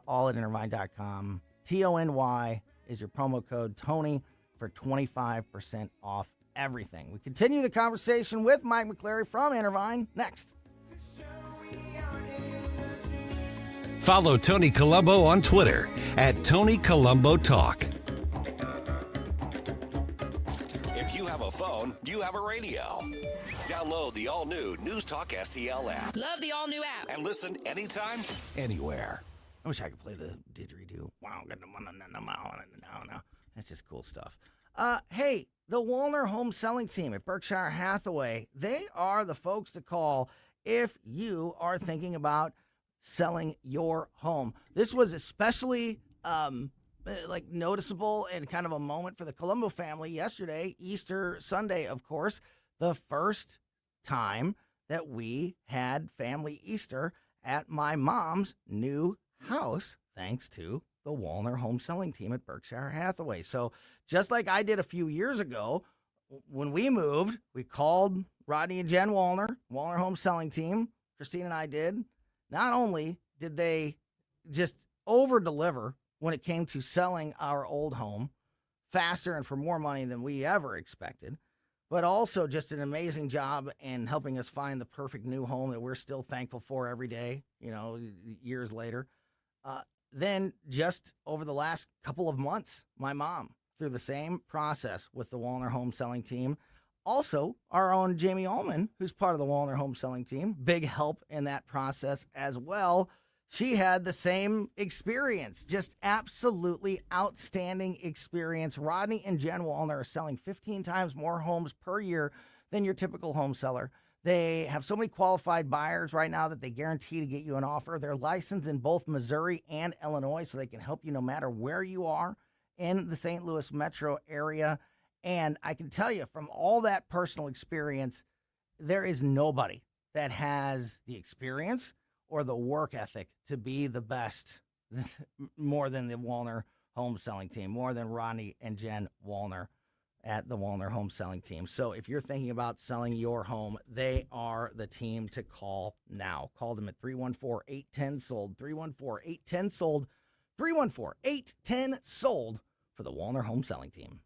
all at Intervine.com. TONY is your promo code, Tony, for 25% off everything. We continue the conversation with Mike McClary from Intervine next. Follow Tony Colombo on Twitter at Tony Colombo Talk. If you have a phone, you have a radio. Download the all-new News Talk STL app. Love the all-new app. And listen anytime, anywhere. I wish I could play the didgeridoo. Wow, no. That's just cool stuff. Hey, the Walner Home Selling Team at Berkshire Hathaway, they are the folks to call if you are thinking about selling your home. This was especially noticeable and kind of a moment for the Colombo family yesterday, Easter Sunday, of course, the first time that we had family Easter at my mom's new house, thanks to the Walner Home Selling Team at Berkshire Hathaway. So just like I did a few years ago, when we moved, we called Rodney and Jen Walner Home Selling Team. Christine and I did. Not only did they just over-deliver when it came to selling our old home faster and for more money than we ever expected, but also just an amazing job in helping us find the perfect new home that we're still thankful for every day, years later. Then just over the last couple of months, my mom, through the same process with the Walner Home Selling Team. Also, our own Jamie Ullman, who's part of the Walner Home Selling Team, big help in that process as well. She had the same experience, just absolutely outstanding experience. Rodney and Jen Walner are selling 15 times more homes per year than your typical home seller. They have so many qualified buyers right now that they guarantee to get you an offer. They're licensed in both Missouri and Illinois, so they can help you no matter where you are in the St. Louis metro area. And I can tell you from all that personal experience, there is nobody that has the experience or the work ethic to be the best more than the Walner Home Selling Team, more than Rodney and Jen Walner at the Walner Home Selling Team. So if you're thinking about selling your home, they are the team to call now. Call them at 314-810-SOLD, 314-810-SOLD, 314-810-SOLD for the Walner Home Selling Team.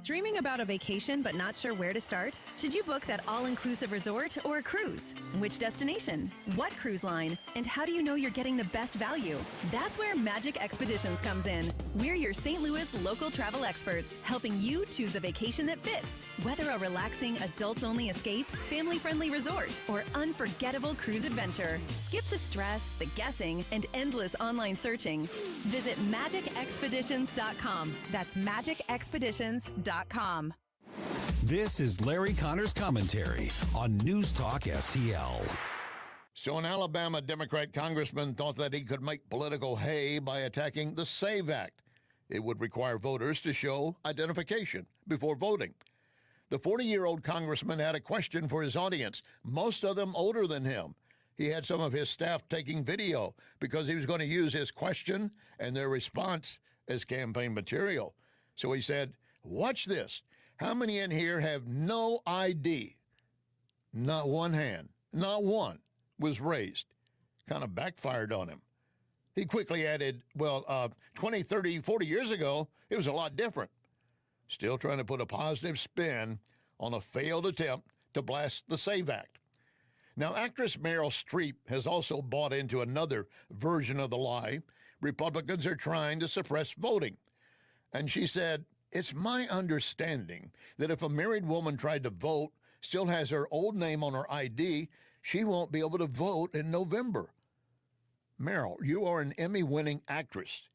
Dreaming about a vacation but not sure where to start? Should you book that all-inclusive resort or a cruise? Which destination? What cruise line? And how do you know you're getting the best value? That's where Magic Expeditions comes in. We're your St. Louis local travel experts, helping you choose the vacation that fits. Whether a relaxing, adults-only escape, family-friendly resort, or unforgettable cruise adventure, skip the stress, the guessing, and endless online searching. Visit magicexpeditions.com. That's magicexpeditions.com. This is Larry Connor's commentary on News Talk STL. So an Alabama Democrat congressman thought that he could make political hay by attacking the SAVE Act. It would require voters to show identification before voting. The 40-year-old congressman had a question for his audience, most of them older than him. He had some of his staff taking video because he was going to use his question and their response as campaign material. So he said, "Watch this. How many in here have no ID?" Not one hand, not one was raised. Kind of backfired on him. He quickly added, 20, 30, 40 years ago, it was a lot different. Still trying to put a positive spin on a failed attempt to blast the SAVE Act. Now, actress Meryl Streep has also bought into another version of the lie. Republicans are trying to suppress voting. And she said, "It's my understanding that if a married woman tried to vote, still has her old name on her ID, she won't be able to vote in November." Meryl, you are an Emmy-winning actress,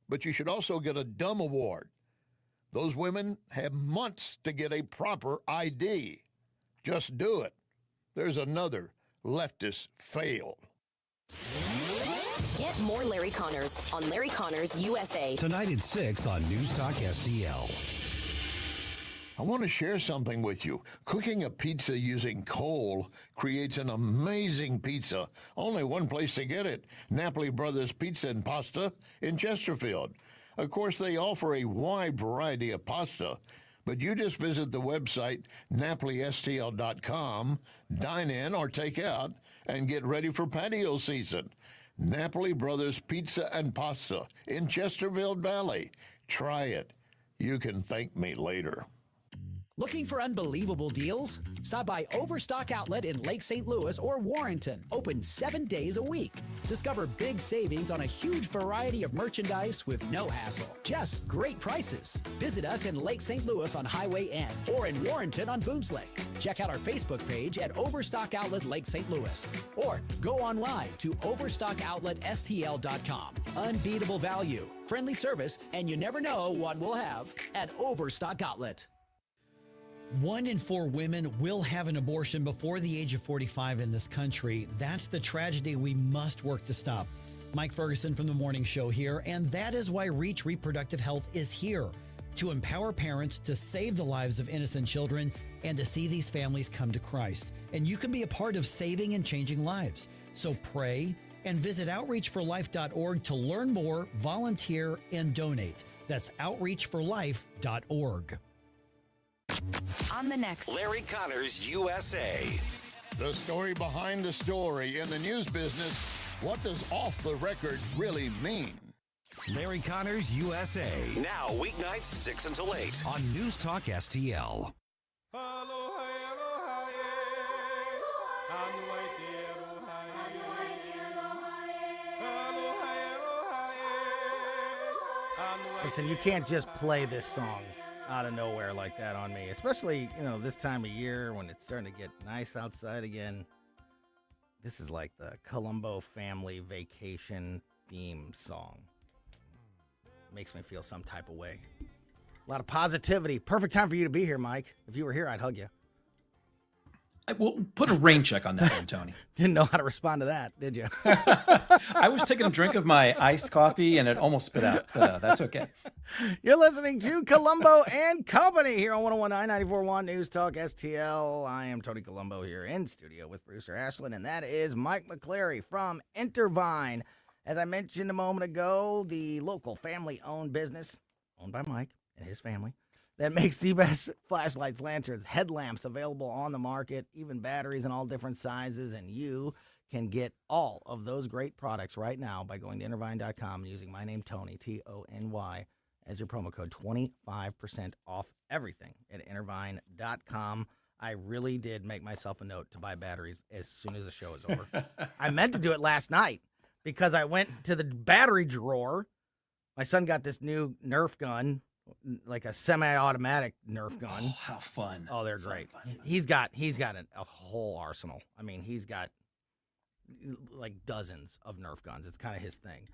but you should also get a Dumb Award. Those women have months to get a proper ID. Just do it. There's another leftist fail. Get more Larry Connors on Larry Connors USA. Tonight at 6 on News Talk STL. I want to share something with you. Cooking a pizza using coal creates an amazing pizza. Only one place to get it, Napoli Brothers Pizza and Pasta in Chesterfield. Of course, they offer a wide variety of pasta, but you just visit the website napolistl.com, dine in or take out, and get ready for patio season. Napoli Brothers Pizza and Pasta in Chesterfield Valley. Try it. You can thank me later. Looking for unbelievable deals? Stop by Overstock Outlet in Lake St. Louis or Warrenton. Open 7 days a week. Discover big savings on a huge variety of merchandise with no hassle. Just great prices. Visit us in Lake St. Louis on Highway N or in Warrenton on Boones Lake. Check out our Facebook page at Overstock Outlet Lake St. Louis or go online to overstockoutletstl.com. Unbeatable value, friendly service, and you never know what we'll have at Overstock Outlet. 1 in 4 women will have an abortion before the age of 45 in this country. That's the tragedy we must work to stop. Mike Ferguson from The Morning Show here, and that is why Reach Reproductive Health is here, to empower parents to save the lives of innocent children and to see these families come to Christ. And you can be a part of saving and changing lives. So pray and visit outreachforlife.org to learn more, volunteer, and donate. That's outreachforlife.org. On the next Larry Connors USA. The story behind the story in the news business. What does off the record really mean? Larry Connors USA. Now weeknights 6 until 8 on News Talk STL. Listen, you can't just play this song out of nowhere like that on me, especially, this time of year when it's starting to get nice outside again. This is like the Colombo family vacation theme song. Makes me feel some type of way. A lot of positivity. Perfect time for you to be here, Mike. If you were here, I'd hug you. We'll put a rain check on that one, Tony. Didn't know how to respond to that, did you? I was taking a drink of my iced coffee and it almost spit out, but that's okay. You're listening to Colombo and Company here on 101.9 94.1 News Talk STL. I am Tony Colombo here in studio with producer Ashlyn, and that is Mike McClary from Intervine. As I mentioned a moment ago, the local family-owned business owned by Mike and his family that makes the best flashlights, lanterns, headlamps available on the market, even batteries in all different sizes, and you can get all of those great products right now by going to intervine.com and using my name, Tony, Tony, as your promo code. 25% off everything at Intervine.com. I really did make myself a note to buy batteries as soon as the show is over. I meant to do it last night because I went to the battery drawer. My son got this new Nerf gun, like a semi-automatic Nerf gun. Oh, how fun. Oh, they're great. He's got a whole arsenal. I mean, he's got like dozens of Nerf guns. It's kind of his thing.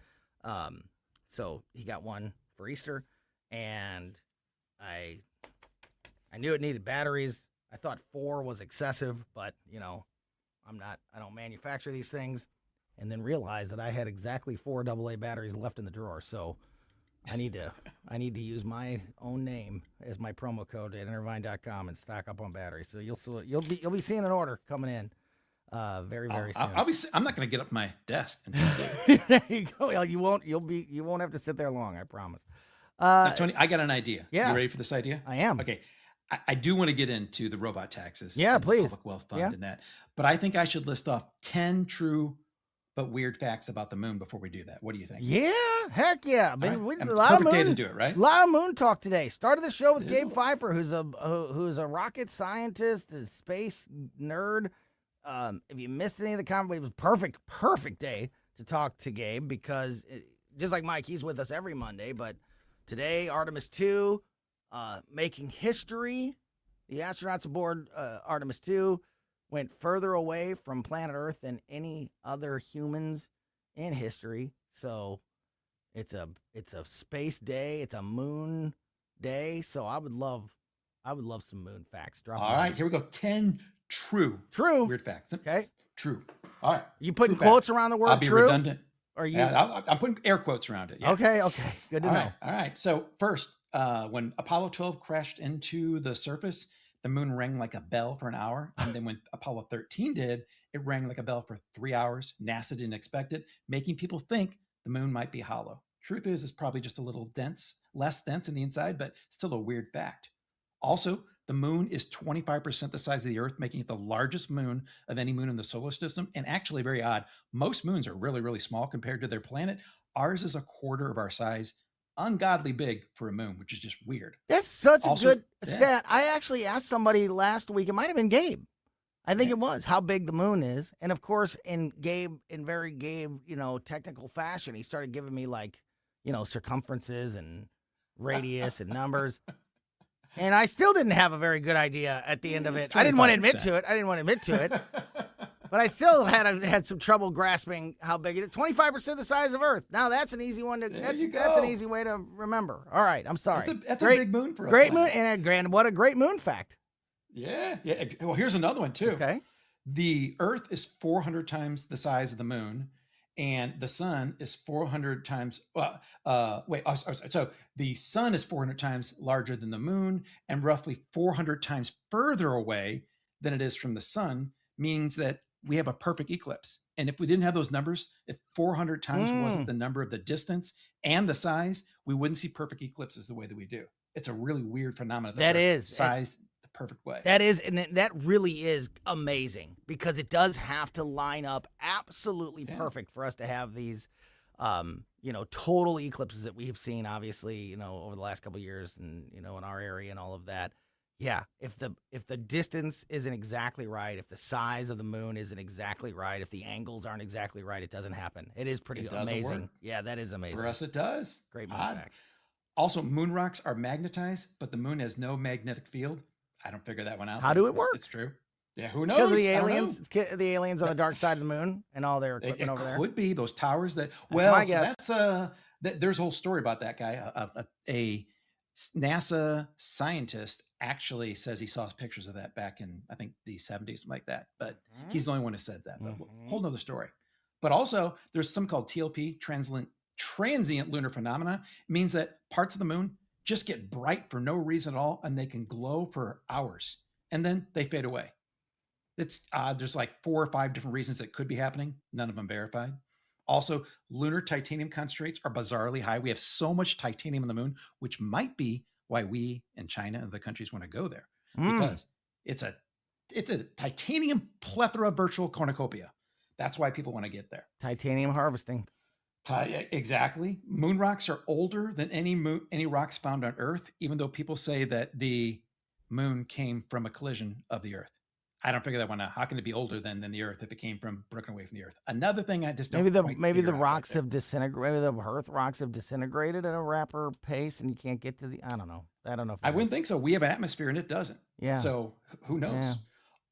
So he got one for Easter, and I knew it needed batteries. I thought 4 was excessive, but I don't manufacture these things, and then realized that I had exactly 4 AA batteries left in the drawer. So I need to use my own name as my promo code at Intervine.com and stock up on batteries. So you'll be seeing an order coming in very soon. I'm not going to get up my desk until I do. There you go. Well, you won't have to sit there long, I promise. Now, Tony, I got an idea. Yeah. You ready for this idea? I am. Okay. I do want to get into the robot taxes. Yeah, and please. Public wealth fund and that. But I think I should list off 10 true but weird facts about the moon before we do that. What do you think? Yeah, heck yeah. We a a lot of perfect day moon, to do it, right? A lot of moon talk today. Started the show with Gabe Phifer, who's a rocket scientist, a space nerd. If you missed any of the conversation, it was perfect day to talk to Gabe because just like Mike, he's with us every Monday. But today, Artemis 2, making history. The astronauts aboard Artemis 2 went further away from planet Earth than any other humans in history. So it's a space day. It's a moon day. So I would love some moon facts. All right, here we go. 10 true weird facts. Okay. True. All right. You putting True quotes facts. around the word I'll be true? redundant. Or you? Yeah, I'm putting air quotes around it. Yeah. Okay. Good to know. All right. So first, when Apollo 12 crashed into the surface, the moon rang like a bell for an hour. And then when Apollo 13 did, it rang like a bell for 3 hours. NASA didn't expect it, making people think the moon might be hollow. Truth is, it's probably just a little less dense in the inside, but still a weird fact. Also, the moon is 25% the size of the Earth, making it the largest moon of any moon in the solar system. And actually very odd. Most moons are really, really small compared to their planet. Ours is a quarter of our size. Ungodly big for a moon, which is just weird. That's such a good stat. I actually asked somebody last week, it might have been Gabe. I think it was how big the moon is. And of course, in very Gabe, technical fashion, he started giving me circumferences and radius and numbers. And I still didn't have a very good idea at the end of it. I didn't want to admit to it. But I still had some trouble grasping how big it is. 25% the size of Earth. Now that's an easy one that's an easy way to remember. All right, I'm sorry. That's a big moon for us. Great moon, and what a great moon fact. Yeah. Well, here's another one too. Okay. The Earth is 400 times the size of the moon, and the sun is 400 times. So the sun is 400 times larger than the moon, and roughly 400 times further away than it is from the sun. Means that we have a perfect eclipse. And if we didn't have those numbers, if 400 times wasn't the number of the distance and the size, we wouldn't see perfect eclipses the way that we do. It's a really weird phenomenon. That is sized the perfect way. That is, and that really is amazing because it does have to line up absolutely perfect for us to have these, total eclipses that we've seen, obviously, over the last couple of years and, in our area and all of that. Yeah, if the distance isn't exactly right, if the size of the moon isn't exactly right, if the angles aren't exactly right, it doesn't happen. It is pretty amazing. Yeah, that is amazing. For us, it does. Great moon fact. Also, moon rocks are magnetized, but the moon has no magnetic field. I don't figure that one out. How do it work? It's true. Yeah, who knows? Because of the aliens. It's the aliens on the dark side of the moon and all their equipment over there. It could be those towers that. My guess. There's a whole story about that guy. A NASA scientist actually says he saw pictures of that back in, I think, the 70s, something like that. But he's the only one who said that. But whole nother story. But also, there's something called TLP, transient lunar phenomena. It means that parts of the moon just get bright for no reason at all, and they can glow for hours, and then they fade away. It's there's like 4 or 5 different reasons that could be happening. None of them verified. Also, lunar titanium concentrates are bizarrely high. We have so much titanium on the moon, which might be why we and China and other countries want to go there, because it's a titanium plethora virtual cornucopia. That's why people want to get there. Titanium harvesting. Exactly. Moon rocks are older than any rocks found on Earth, even though people say that the moon came from a collision of the Earth. I don't figure that one out. How can it be older than the Earth if it came from broken away from the Earth? Another thing I just don't maybe the rocks have disintegrated. Maybe the Earth rocks have disintegrated at a rapid pace, and you can't get to the. I don't know. I wouldn't think so. We have an atmosphere and it doesn't. Yeah. So who knows? Yeah.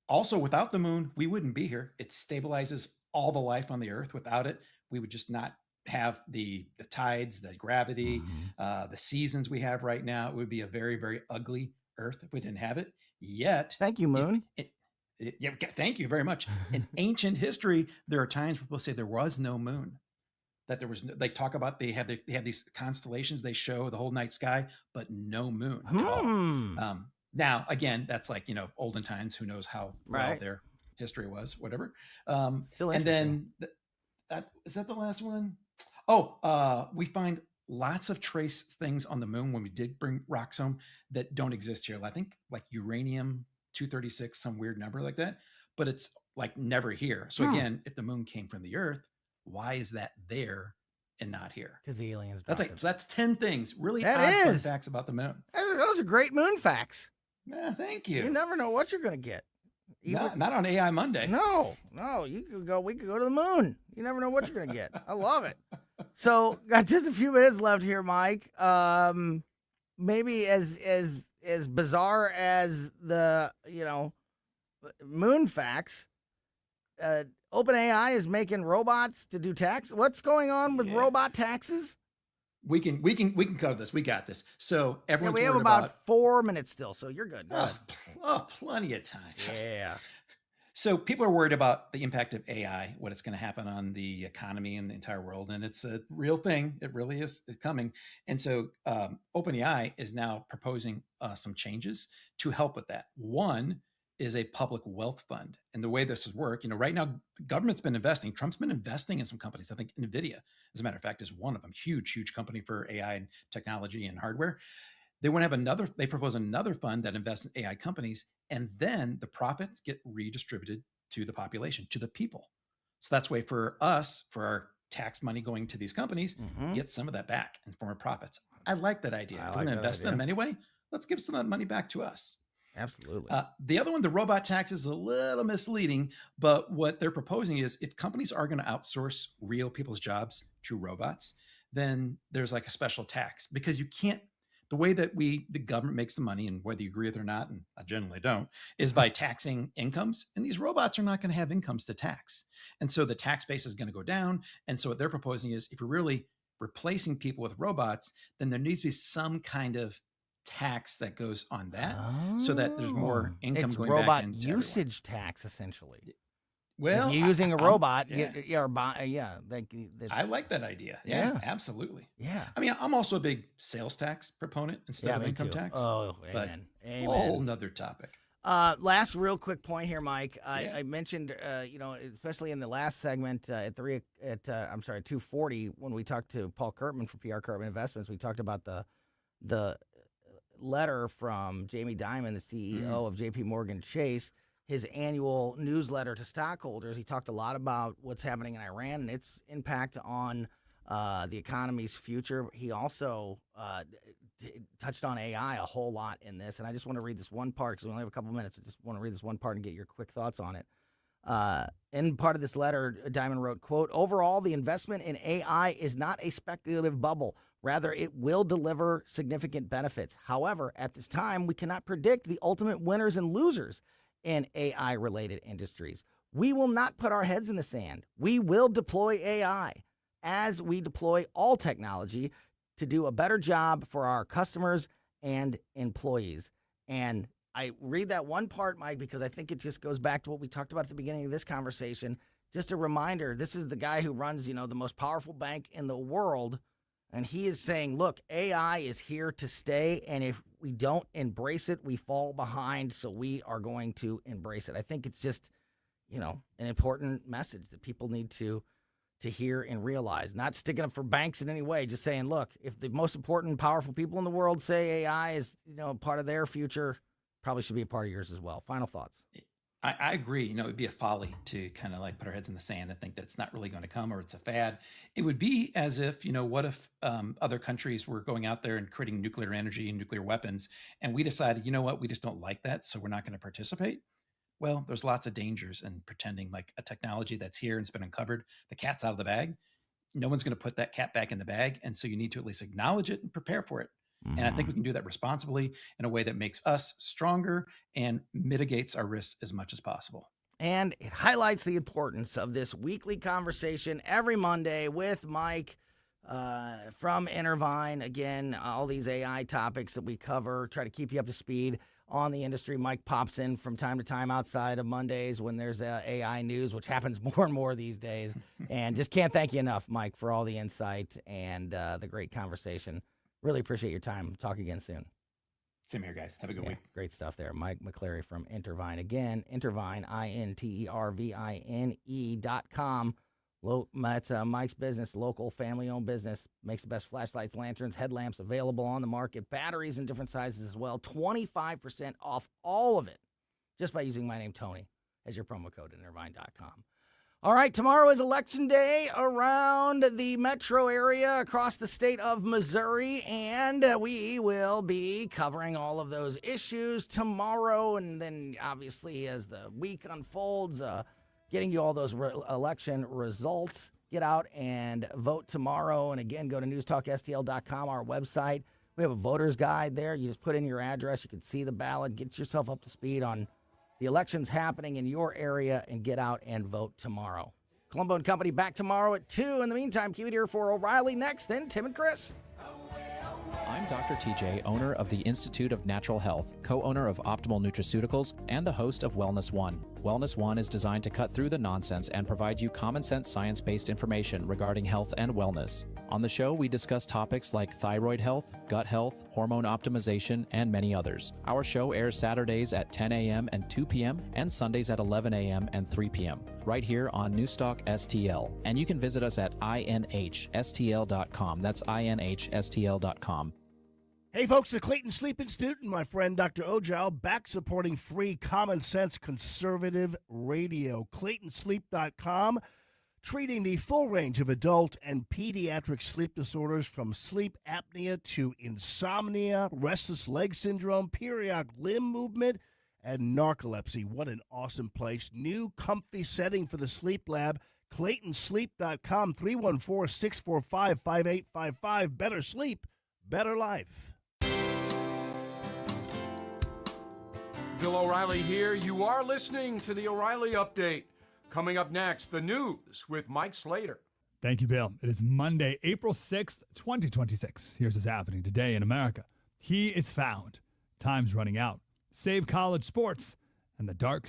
Also, without the moon, we wouldn't be here. It stabilizes all the life on the Earth. Without it, we would just not have the tides, the gravity, the seasons we have right now. It would be a very, very ugly Earth if we didn't have it. Yet, thank you, moon. Yeah, thank you very much. In ancient history, there are times where people say there was no moon. That there was, they talk about they have these constellations they show the whole night sky, but no moon at all. Now, again, that's like olden times. Who knows how well their history was? Whatever. Still and then is that the last one? Oh, we find lots of trace things on the moon when we did bring rocks home that don't exist here. I think like uranium 236, some weird number like that, but it's like never here. So again, if the moon came from the Earth, why is that there and not here? Because the aliens. That's 10 things. Really that odd fun is. facts about the moon. Those are great moon facts. Yeah, thank you. You never know what you're going to get. Not on AI Monday. No. We could go to the moon. You never know what you're going to get. I love it. So got just a few minutes left here, Mike. Maybe as bizarre as the moon facts, OpenAI is making robots to do tax. What's going on with robot taxes? We can cover this. We got this. So everyone's we have worried about 4 minutes still, so you're good. Plenty of time. Yeah. So people are worried about the impact of AI, what it's going to happen on the economy and the entire world, and it's a real thing. It really is coming. And so OpenAI is now proposing some changes to help with that. One is a public wealth fund, and the way this would work, right now, the government's been investing. Trump's been investing in some companies. I think NVIDIA, as a matter of fact, is one of them. Huge company for AI and technology and hardware. They propose another fund that invests in AI companies, and then the profits get redistributed to the population, to the people. So that's way for us, for our tax money going to these companies, get some of that back in form of profits. I like that idea. If we're going to invest in them anyway, let's give some of that money back to us. Absolutely. The other one, the robot tax, is a little misleading, but what they're proposing is if companies are going to outsource real people's jobs to robots, then there's like a special tax, because you can't. The way that the government makes the money, and whether you agree with it or not, and I generally don't, is by taxing incomes. And these robots are not going to have incomes to tax. And so the tax base is going to go down. And so what they're proposing is if you're really replacing people with robots, then there needs to be some kind of tax that goes on that so that there's more income going back into robot usage tax, essentially. Well, if you're using a robot, I like that idea. Yeah, absolutely. Yeah. I mean, I'm also a big sales tax proponent instead of income tax. Oh, but amen. Whole nother topic. Last real quick point here, Mike. I mentioned, especially in the last segment at 2:40 when we talked to Paul Curtman for PR Curtman Investments, we talked about the letter from Jamie Dimon, the CEO of J.P. Morgan Chase. His annual newsletter to stockholders. He talked a lot about what's happening in Iran and its impact on the economy's future. He also touched on AI a whole lot in this, and I just want to read this one part because we only have a couple minutes. I just want to read this one part and get your quick thoughts on it. In part of this letter, Dimon wrote, quote, "Overall, the investment in AI is not a speculative bubble. Rather, it will deliver significant benefits. However, at this time, we cannot predict the ultimate winners and losers in AI-related industries. We will not put our heads in the sand. We will deploy AI as we deploy all technology to do a better job for our customers and employees." And I read that one part, Mike, because I think it just goes back to what we talked about at the beginning of this conversation. Just a reminder, this is the guy who runs, the most powerful bank in the world. And he is saying, look, AI is here to stay, and if we don't embrace it, we fall behind, so we are going to embrace it. I think it's just, an important message that people need to hear and realize. Not sticking up for banks in any way, just saying, look, if the most important, powerful people in the world say AI is, part of their future, probably should be a part of yours as well. Final thoughts. I agree. You know, it would be a folly to kind of like put our heads in the sand and think that it's not really going to come or it's a fad. It would be as if, you know, what if other countries were going out there and creating nuclear energy and nuclear weapons, and we decided, you know what, we just don't like that, so we're not going to participate. Well, there's lots of dangers in pretending like a technology that's here and it's been uncovered, the cat's out of the bag. No one's going to put that cat back in the bag. And so you need to at least acknowledge it and prepare for it. And I think we can do that responsibly in a way that makes us stronger and mitigates our risks as much as possible. And it highlights the importance of this weekly conversation every Monday with Mike from Intervine. Again, all these AI topics that we cover, try to keep you up to speed on the industry. Mike pops in from time to time outside of Mondays when there's AI news, which happens more and more these days. And just can't thank you enough, Mike, for all the insight and the great conversation. Really appreciate your time. Talk again soon. Same here, guys. Have a good week. Great stuff there. Mike McClary from Intervine. Again, Intervine, INTERVINE.com. That's Mike's business, local family-owned business. Makes the best flashlights, lanterns, headlamps available on the market. Batteries in different sizes as well. 25% off all of it just by using my name, Tony, as your promo code at Intervine.com. All right, tomorrow is Election Day around the metro area across the state of Missouri, and we will be covering all of those issues tomorrow, and then obviously as the week unfolds, getting you all those election results. Get out and vote tomorrow, and again, go to newstalkstl.com, our website. We have a voter's guide there. You just put in your address. You can see the ballot. Get yourself up to speed on the elections happening in your area, and get out and vote tomorrow. Colombo Company back tomorrow at 2. In the meantime, keep it here for O'Reilly next, then Tim and Chris. I'm Dr. TJ, owner of the Institute of Natural Health, co-owner of Optimal Nutraceuticals, and the host of Wellness One. Wellness One is designed to cut through the nonsense and provide you common sense science-based information regarding health and wellness. On the show, we discuss topics like thyroid health, gut health, hormone optimization, and many others. Our show airs Saturdays at 10 a.m. and 2 p.m. and Sundays at 11 a.m. and 3 p.m. right here on Newstalk STL. And you can visit us at inhstl.com. That's inhstl.com. Hey folks, the Clayton Sleep Institute and my friend Dr. Ojal back supporting free common sense conservative radio. ClaytonSleep.com, treating the full range of adult and pediatric sleep disorders from sleep apnea to insomnia, restless leg syndrome, periodic limb movement, and narcolepsy. What an awesome place. New comfy setting for the sleep lab. ClaytonSleep.com, 314-645-5855. Better sleep, better life. Bill O'Reilly here. You are listening to the O'Reilly Update. Coming up next, the news with Mike Slater. Thank you, Bill. It is Monday, April 6th, 2026. Here's what's happening today in America. He is found. Time's running out. Save college sports and the dark